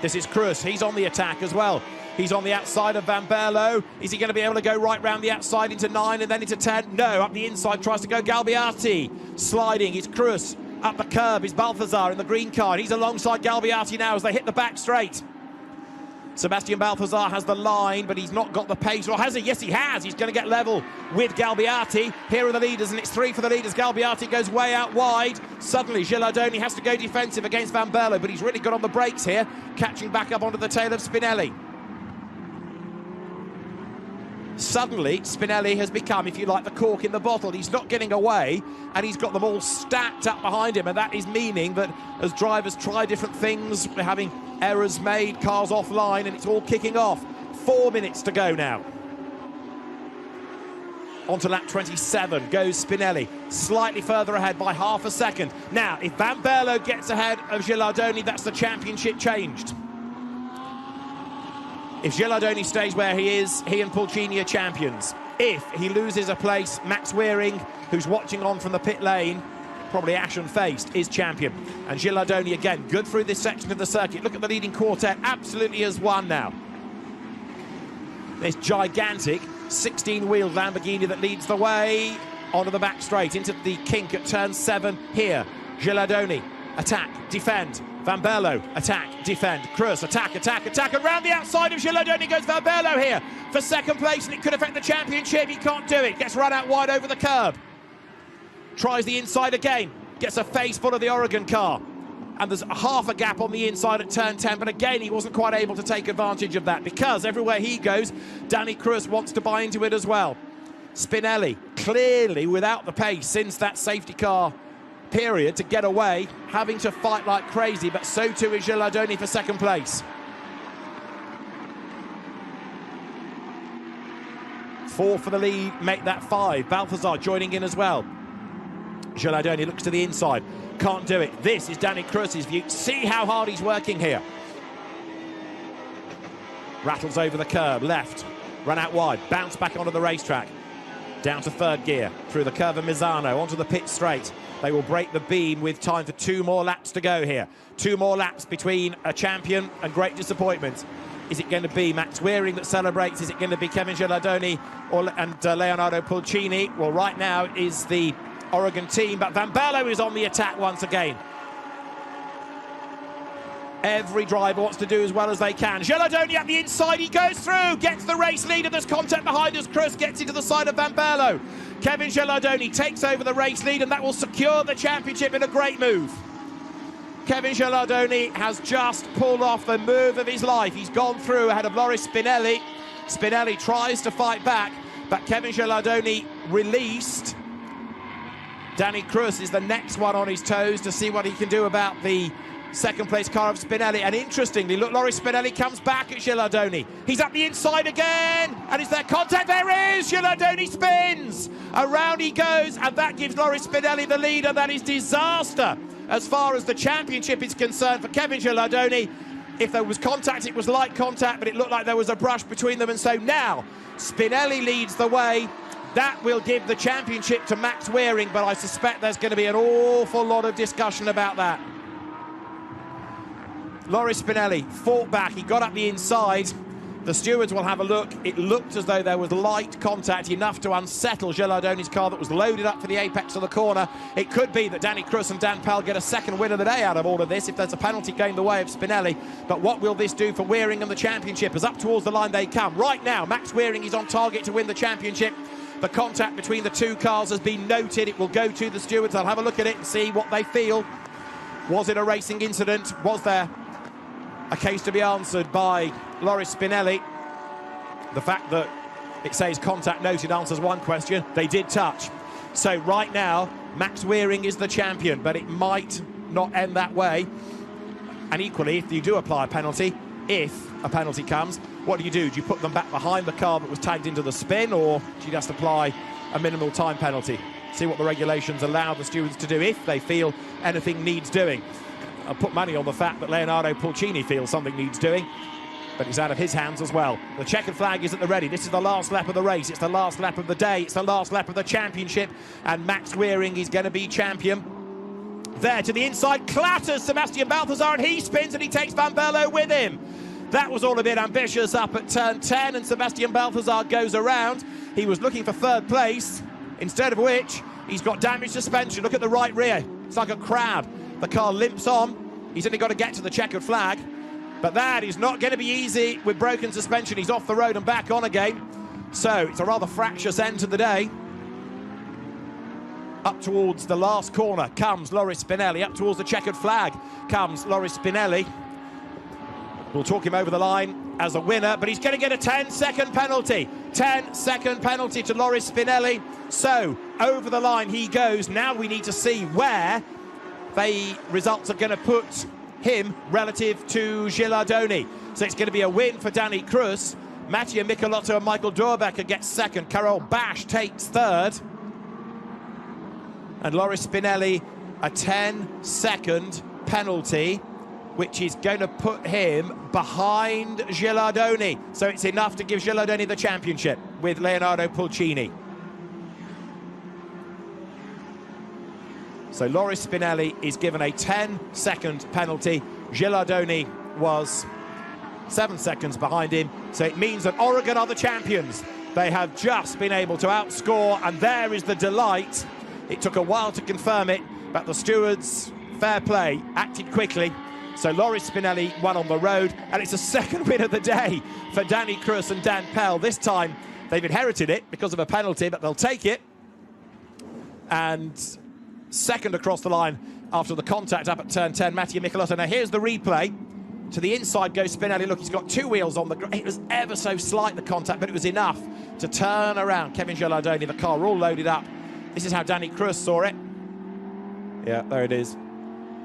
This is Cruz. He's on the attack as well. He's on the outside of Van Berlo. Is he going to be able to go right round the outside into 9 and then into 10? No, up the inside tries to go Galbiati. Sliding is Cruz. Up the curb is Balthazar in the green car. He's alongside Galbiati now as they hit the back straight. Sebastian Balthazar has the line, but he's not got the pace. Or has he? Yes, he has. He's going to get level with Galbiati. Here are the leaders, and it's 3 for the leaders. Galbiati goes way out wide. Suddenly, Gilardoni has to go defensive against Van Berlo, but he's really got on the brakes here, catching back up onto the tail of Spinelli. Suddenly, Spinelli has become, if you like, the cork in the bottle. He's not getting away, and he's got them all stacked up behind him, and that is meaning that as drivers try different things, we're having errors made, cars offline, and it's all kicking off. 4 minutes to go now. Onto lap 27 goes Spinelli, slightly further ahead by half a second. Now, if Van Berlo gets ahead of Gilardoni, that's the championship changed. If Gilardoni stays where he is, he and Pulcini are champions. If he loses a place, Max Weering, who's watching on from the pit lane, probably ashen-faced, is champion. And Gilardoni, again, good through this section of the circuit. Look at the leading quartet, absolutely has won now. This gigantic 16-wheeled Lamborghini that leads the way onto the back straight, into the kink at turn 7 here. Gilardoni, attack, defend. Van Berlo, attack, defend. Cruz, attack, and round the outside of Gilardoni goes Van Berlo here for second place, and it could affect the championship. He can't do it. Gets run out wide over the curb. Tries the inside again. Gets a face full of the Oregon car. And there's half a gap on the inside at turn 10, but again, he wasn't quite able to take advantage of that, because everywhere he goes, Danny Cruz wants to buy into it as well. Spinelli, clearly without the pace since that safety car period to get away, having to fight like crazy, but so too is Gilardoni for second place. 4 for the lead, make that 5. Balthazar joining in as well. Gilardoni looks to the inside, can't do it. This is Danny Cruz's view. See how hard he's working here. Rattles over the curb, left, run out wide, bounce back onto the racetrack. Down to third gear, through the curve of Misano, onto the pit straight. They will break the beam with time for 2 more laps to go here. 2 more laps between a champion and great disappointment. Is it going to be Max Weering that celebrates? Is it going to be Kevin Gilardoni and Leonardo Pulcini? Well, right now it is the Oregon team, but Van Berlo is on the attack once again. Every driver wants to do as well as they can. Gilardoni up the inside, he goes through, gets the race lead, and there's contact behind us. Cruz gets into the side of Van Berlo. Kevin Gilardoni takes over the race lead, and that will secure the championship in a great move. Kevin Gilardoni has just pulled off the move of his life. He's gone through ahead of Loris Spinelli. Spinelli tries to fight back, but Kevin Gilardoni released. Danny Cruz is the next one on his toes to see what he can do about the second place car of Spinelli. And interestingly, look, Loris Spinelli comes back at Gilardoni. He's up the inside again, and is there contact? There is! Gilardoni spins! Around he goes, and that gives Loris Spinelli the lead, and that is disaster as far as the championship is concerned for Kevin Gilardoni. If there was contact, it was light contact, but it looked like there was a brush between them, and so now Spinelli leads the way. That will give the championship to Max Wearing, but I suspect there's going to be an awful lot of discussion about that. Loris Spinelli fought back, he got up the inside. The stewards will have a look. It looked as though there was light contact, enough to unsettle Gilardoni's car that was loaded up for the apex of the corner. It could be that Danny Cruz and Dan Pell get a second win of the day out of all of this if there's a penalty going the way of Spinelli. But what will this do for Wearing and the championship? As up towards the line they come. Right now, Max Wearing is on target to win the championship. The contact between the two cars has been noted. It will go to the stewards. They'll have a look at it and see what they feel. Was it a racing incident? Was there a case to be answered by Loris Spinelli? The fact that it says contact noted answers one question. They did touch. So right now, Max Wearing is the champion, but it might not end that way. And equally, if you do apply a penalty, if a penalty comes, what do? Do you put them back behind the car that was tagged into the spin, or do you just apply a minimal time penalty? See what the regulations allow the stewards to do if they feel anything needs doing. I'll put money on the fact that Leonardo Pulcini feels something needs doing, but it's out of his hands as well. The checkered flag is at the ready. This is the last lap of the race. It's the last lap of the day. It's the last lap of the championship, and Max Wearing is going to be champion. There to the inside, clatters Sebastian Balthazar, and he spins and he takes Van Berlo with him. That was all a bit ambitious up at turn 10, and Sebastian Balthazar goes around. He was looking for third place, instead of which he's got damaged suspension. Look at the right rear. It's like a crab. The car limps on. He's only got to get to the checkered flag. But that is not going to be easy with broken suspension. He's off the road and back on again. So it's a rather fractious end to the day. Up towards the last corner comes Loris Spinelli. Up towards the checkered flag comes Loris Spinelli. We'll talk him over the line as a winner, but he's going to get a 10-second penalty. 10-second penalty to Loris Spinelli. So over the line he goes. Now we need to see where the results are going to put him relative to Gilardoni. So it's going to be a win for Danny Cruz. Mattia Michelotto and Michael Dorbecker get second. Carol Bash takes third. And Loris Spinelli, a 10-second penalty, which is going to put him behind Gilardoni. So it's enough to give Gilardoni the championship with Leonardo Pulcini. So Loris Spinelli is given a 10-second penalty. Gilardoni was 7 seconds behind him. So it means that Oregon are the champions. They have just been able to outscore, and there is the delight. It took a while to confirm it, but the stewards, fair play, acted quickly. So Loris Spinelli won on the road, and it's a second win of the day for Danny Cruz and Dan Pell. This time they've inherited it because of a penalty, but they'll take it. And second across the line after the contact up at turn 10, Mattia Michelotto. Now here's the replay. To the inside goes Spinelli. Look, he's got two wheels on the ground. It was ever so slight, the contact, but it was enough to turn around Kevin Gilardoni. The car all loaded up. This is how Danny Cruz saw it. Yeah, there it is.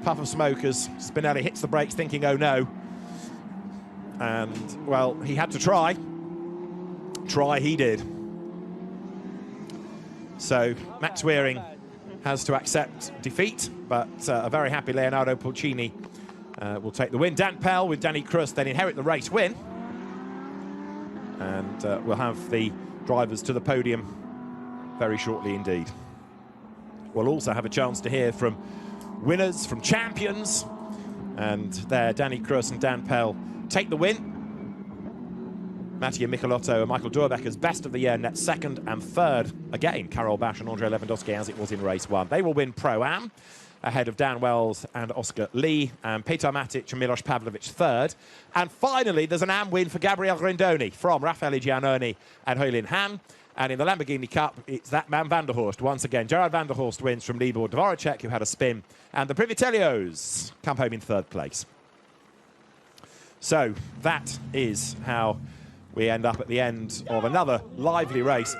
Puff of smoke as Spinelli hits the brakes thinking, oh no. And, well, he had to try. Try he did. So Max Wearing has to accept defeat, but a very happy Leonardo Pulcini will take the win. Dan Pell with Danny Cruz then inherit the race win. And we'll have the drivers to the podium very shortly indeed. We'll also have a chance to hear from winners, from champions. And there, Danny Cruz and Dan Pell take the win. Mattia Michelotto and Michael Dorbeker's best of the year net second and third. Again, Carol Bash and Andrei Lewandowski as it was in race one. They will win Pro-Am ahead of Dan Wells and Oscar Lee, and Petar Matic and Milos Pavlovic third. And finally, there's an AM win for Gabriel Grindoni from Raffaele Giannoni and Hoylin Han. And in the Lamborghini Cup, it's that man Van der Horst. Once again, Gerard Van der Horst wins from Libor Dvoracek, who had a spin. And the Privitellios come home in 3rd place. So that is how we end up at the end of another lively race.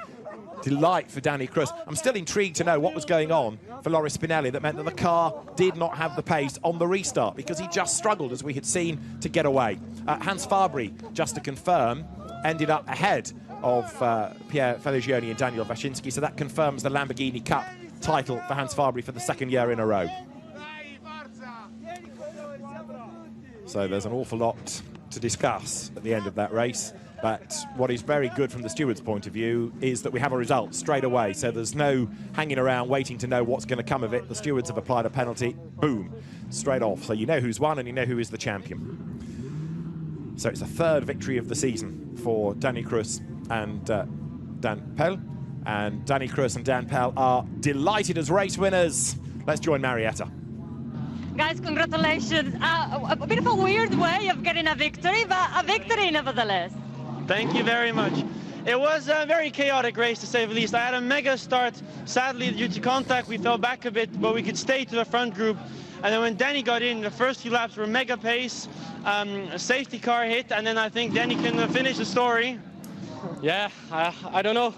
Delight for Danny Cruz. I'm still intrigued to know what was going on for Loris Spinelli that meant that the car did not have the pace on the restart, because he just struggled, as we had seen, to get away. Hans Fabry, just to confirm, ended up ahead of Pierre Fagioli and Daniel Waczynski, so that confirms the Lamborghini Cup title for Hans Fabry for the 2nd year in a row. So there's an awful lot to discuss at the end of that race. But what is very good from the steward's point of view is that we have a result straight away. So there's no hanging around waiting to know what's going to come of it. The stewards have applied a penalty, boom, straight off. So you know who's won and you know who is the champion. So it's the 3rd victory of the season for Danny Cruz and Dan Pell. And Danny Cruz and Dan Pell are delighted as race winners. Let's join Marietta.
Guys, congratulations. A bit of a weird way of getting a victory, but a victory nevertheless.
Thank you very much. It was a very chaotic race, to say the least. I had a mega start. Sadly, due to contact, we fell back a bit, but we could stay to the front group. And then when Danny got in, the first few laps were mega pace. A safety car hit, and then I think Danny can finish the story.
Yeah, I don't know.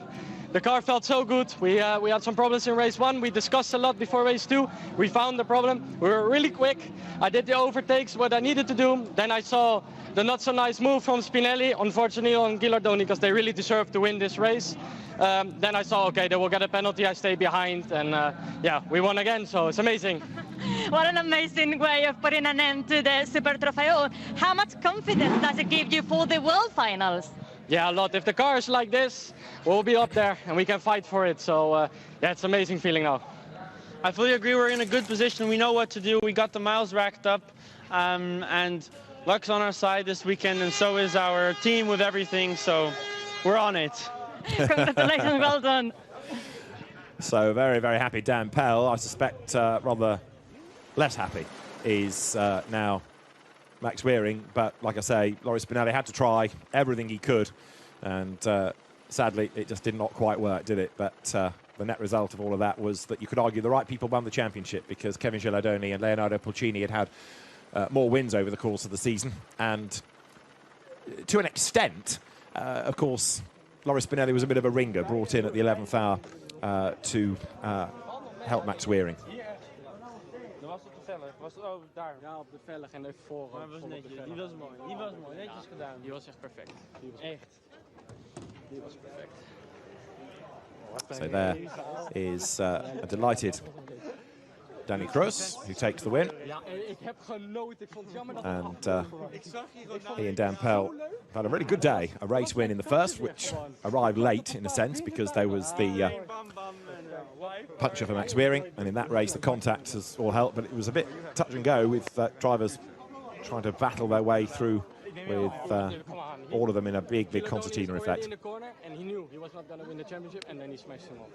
The car felt so good. We had some problems in race 1. We discussed a lot before race 2. We found the problem. We were really quick. I did the overtakes, what I needed to do. Then I saw the not so nice move from Spinelli, unfortunately on Ghilardoni, because they really deserved to win this race. Then I saw, okay, they will get a penalty, I stay behind, and yeah, we won again, so it's amazing.
What an amazing way of putting an end to the Super Trofeo. How much confidence does it give you for the World Finals?
Yeah, a lot. If the car is like this, we'll be up there and we can fight for it. So yeah, it's an amazing feeling now.
I fully agree. We're in a good position. We know what to do. We got the miles racked up, and luck's on our side this weekend, and so is our team with everything. So we're on it.
Congratulations, well done.
So very, very happy Dan Pell. I suspect rather less happy is now Max Weering, but like I say, Loris Spinelli had to try everything he could, and sadly it just did not quite work, did it? But the net result of all of that was that you could argue the right people won the championship, because Kevin Ghilardoni and Leonardo Pulcini had more wins over the course of the season, and to an extent, of course, Loris Spinelli was a bit of a ringer, brought in at the 11th hour to help Max Weering.
Was het ook daar? Ja, op de vellig en even voor.
Maar was netjes. Die was mooi. Die was mooi. Netjes gedaan.
Die was echt perfect. Die was
echt.
Die was perfect.
So there is a delighted Danny Cruz, who takes the win. And he and Dan Pell had a really good day. A race win in the first, which arrived late in a sense, because there was the puncture for Max Weering, and in that race the contact has all helped, but it was a bit touch and go with drivers trying to battle their way through with all of them in a big concertina effect.
In the corner, and he knew he was not going to win the championship, and then he smashed him off.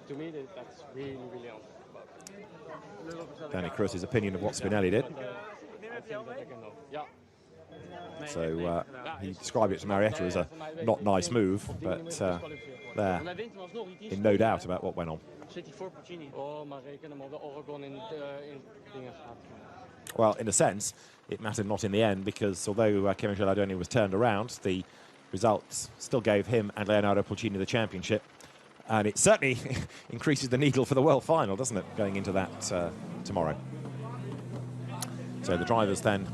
To me, that's really, really
Danny Cruz's opinion of what Spinelli did. So he described it to Marietta as a not nice move, but there, in no doubt about what went on. Well, in a sense, it mattered not in the end, because although Kevin Ghilardoni was turned around, the results still gave him and Leonardo Pulcini the championship. And it certainly increases the needle for the World Final, doesn't it, going into that tomorrow. So the drivers then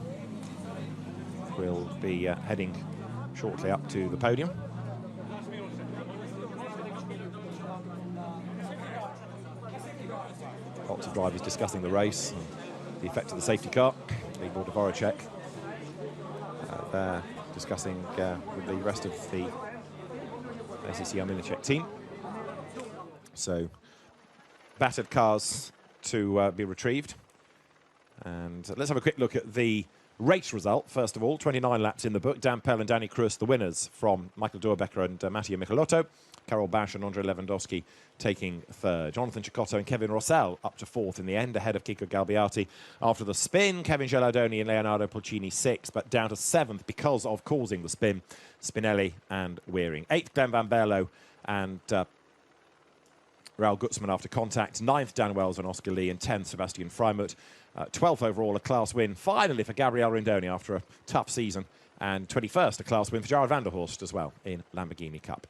will be heading shortly up to the podium. Lots of drivers discussing the race, and the effect of the safety car. Libor Dvoracek there discussing with the rest of the SEC Arminicek team. So battered cars to be retrieved. And let's have a quick look at the race result. First of all, 29 laps in the book. Dan Pell and Danny Cruz, the winners, from Michael Doerbeker and Mattia Michelotto. Carol Basch and Andre Lewandowski taking third. Jonathan Cecotto and Kevin Rossell up to fourth in the end, ahead of Kiko Galbiati. After the spin, Kevin Ghilardoni and Leonardo Pulcini sixth, but down to seventh because of causing the spin, Spinelli and Weering. Eighth, Glenn Van Berlo and Raoul Gutzmann after contact. 9th, Dan Wells and Oscar Lee, and 10th, Sebastian Freimut. 12th overall, a class win finally for Gabriel Rindoni after a tough season. And 21st, a class win for Gerard van der Horst as well in Lamborghini Cup.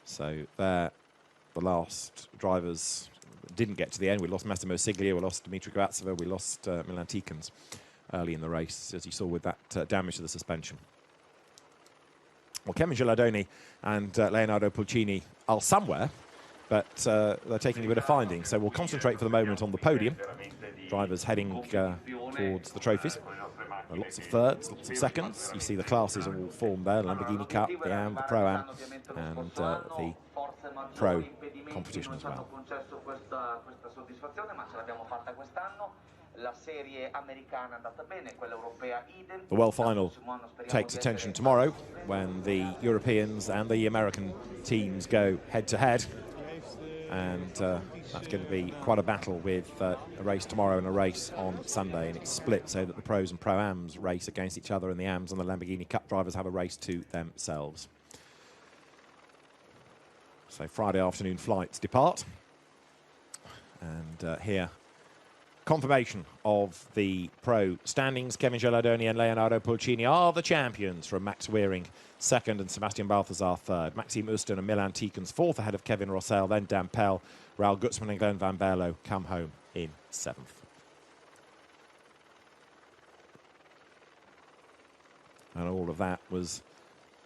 So there, the last drivers didn't get to the end. We lost Massimo Siglia, we lost Dimitri Gavatseva, we lost Milan Tikans early in the race, as you saw with that damage to the suspension. Well, Kevin Gilardoni and Leonardo Pulcini are somewhere, but they're taking a bit of finding. So we'll concentrate for the moment on the podium. Drivers heading towards the trophies. Lots of thirds, lots of seconds. You see the classes all formed there: Lamborghini Cup, the AM, the Pro-Am, and the Pro competition as well. The World Final takes attention tomorrow when the Europeans and the American teams go head-to-head. And that's going to be quite a battle with a race tomorrow and a race on Sunday. And it's split so that the pros and pro-ams race against each other, and the AMs and the Lamborghini Cup drivers have a race to themselves. So Friday afternoon flights depart. And here, confirmation of the pro standings. Kevin Gilardoni and Leonardo Pulcini are the champions, from Max Weering second and Sebastian Balthazar third. Maxime Ouston and Milan Tikans fourth ahead of Kevin Rossell, then Dan Pell. Raoul Gutzmann and Glenn Van Berlo come home in seventh. And all of that was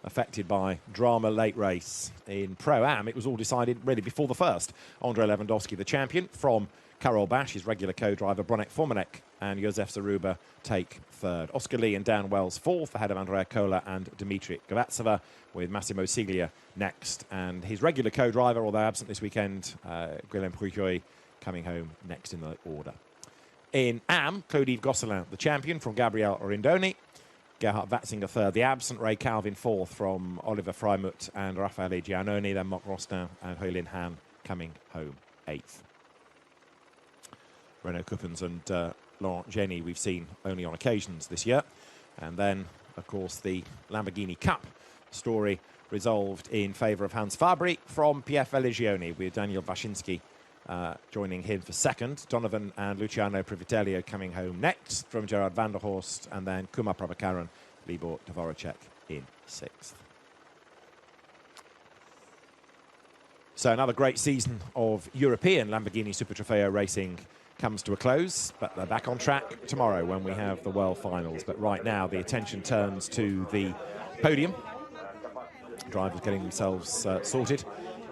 affected by drama late race. In Pro-Am, it was all decided really before the first. Andrei Lewandowski, the champion, from Karol Bash, his regular co-driver. Bronek Formanek and Josef Zaruba take third. Oscar Lee and Dan Wells fourth, ahead of Andrea Kola and Dimitri Gavatseva, with Massimo Siglia next. And his regular co-driver, although absent this weekend, Guillaume Prouillot, coming home next in the order. In AM, Claude-Yves Gosselin, the champion, from Gabriel Rindoni. Gerhard Watzinger third. The absent Ray Calvin fourth, from Oliver Freimut and Raffaele Giannoni. Then Marc Rostin and Hoylin Han coming home eighth. Renaud Coupens and Laurent Geny we've seen only on occasions this year. And then, of course, the Lamborghini Cup story resolved in favour of Hans Fabry from Pierre Felicioni, with Daniel Baczynski joining him for second. Donovan and Luciano Privitello coming home next from Gerard van der Horst, and then Kumar Prabhakaran, Libor Dvoracek in sixth. So another great season of European Lamborghini Super Trofeo racing comes to a close, but they're back on track tomorrow when we have the World Finals. But right now the attention turns to the podium. Drivers getting themselves sorted,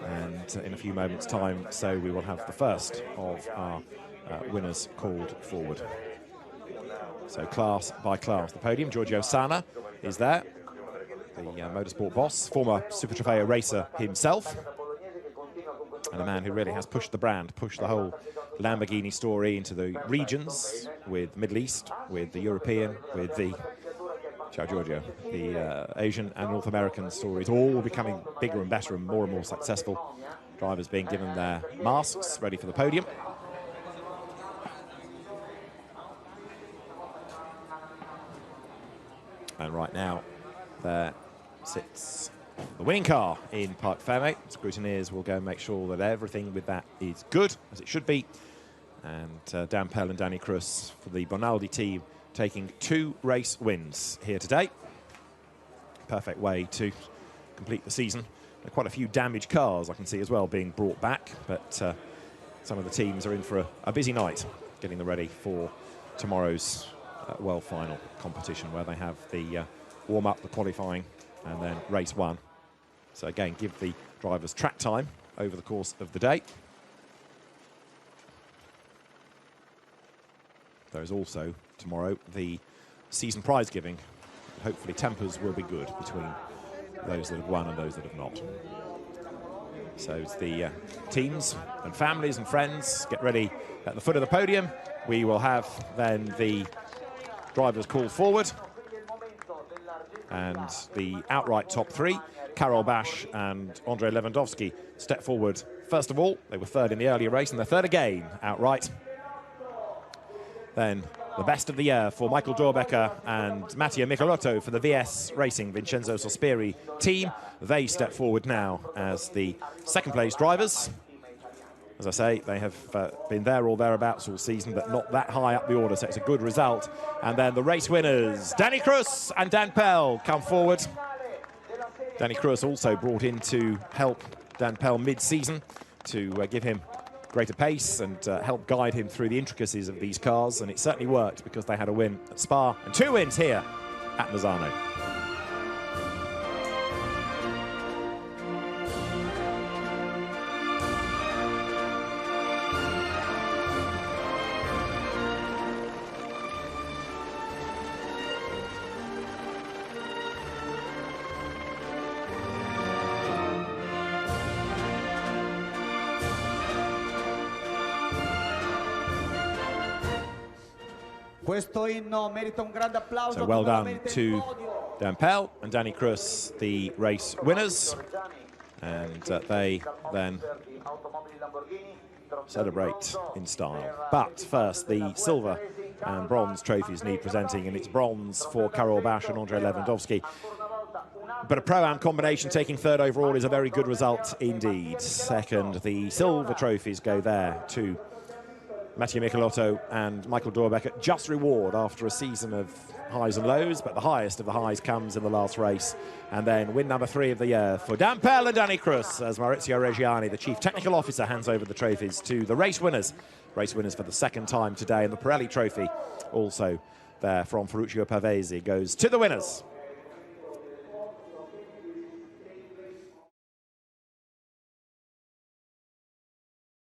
and in a few moments time so we will have the first of our winners called forward. So class by class, the podium. Giorgio Sana is there, the motorsport boss, former Super Trofeo racer himself, and a man who really has pushed the brand, pushed the whole Lamborghini story into the regions, with the Middle East, with the European, with the, ciao Giorgio, the Asian and North American stories, all becoming bigger and better and more successful. Drivers being given their masks, ready for the podium. And right now, there sits the winning car in Parc Fermé. Scrutineers will go and make sure that everything with that is good, as it should be. And Dan Pell and Danny Cruz for the Bonaldi team, taking 2 race wins here today. Perfect way to complete the season. Quite a few damaged cars I can see as well being brought back, but some of the teams are in for a busy night, getting them ready for tomorrow's World Final competition, where they have the warm-up, the qualifying, and then race 1. So again, give the drivers track time over the course of the day. There is also tomorrow the season prize giving. Hopefully tempers will be good between those that have won and those that have not. So it's the teams and families and friends get ready at the foot of the podium. We will have then the drivers called forward, and the outright top 3, Karol Bash and Andrei Lewandowski, step forward first of all. They were third in the earlier race, and they're third again outright. Then The best of the year for Michael Dorbecker and Mattia Michelotto for the VS Racing Vincenzo Sospiri team. They step forward now as the second place drivers. As I say, they have been there or thereabouts all season, but not that high up the order, so it's a good result. And then the race winners, Danny Cruz and Dan Pell, come forward. Danny Cruz also brought in to help Dan Pell mid-season to give him greater pace and help guide him through the intricacies of these cars, and it certainly worked because they had a win at Spa and 2 wins here at Misano. So well done to Dan Pell and Danny Cruz, the race winners, and they then celebrate in style. But first, the silver and bronze trophies need presenting, and it's bronze for Karol Bash and Andrei Lewandowski. But a Pro-Am combination taking third overall is a very good result indeed. Second, the silver trophies go there to Mattia Michelotto and Michael Dorbecker. Just reward after a season of highs and lows, but the highest of the highs comes in the last race. And then win number 3 of the year for Dan Pell and Danny Cruz, as Maurizio Reggiani, the Chief Technical Officer, hands over the trophies to the race winners. Race winners for the second time today, and the Pirelli Trophy, also there from Ferruccio Pavesi, goes to the winners.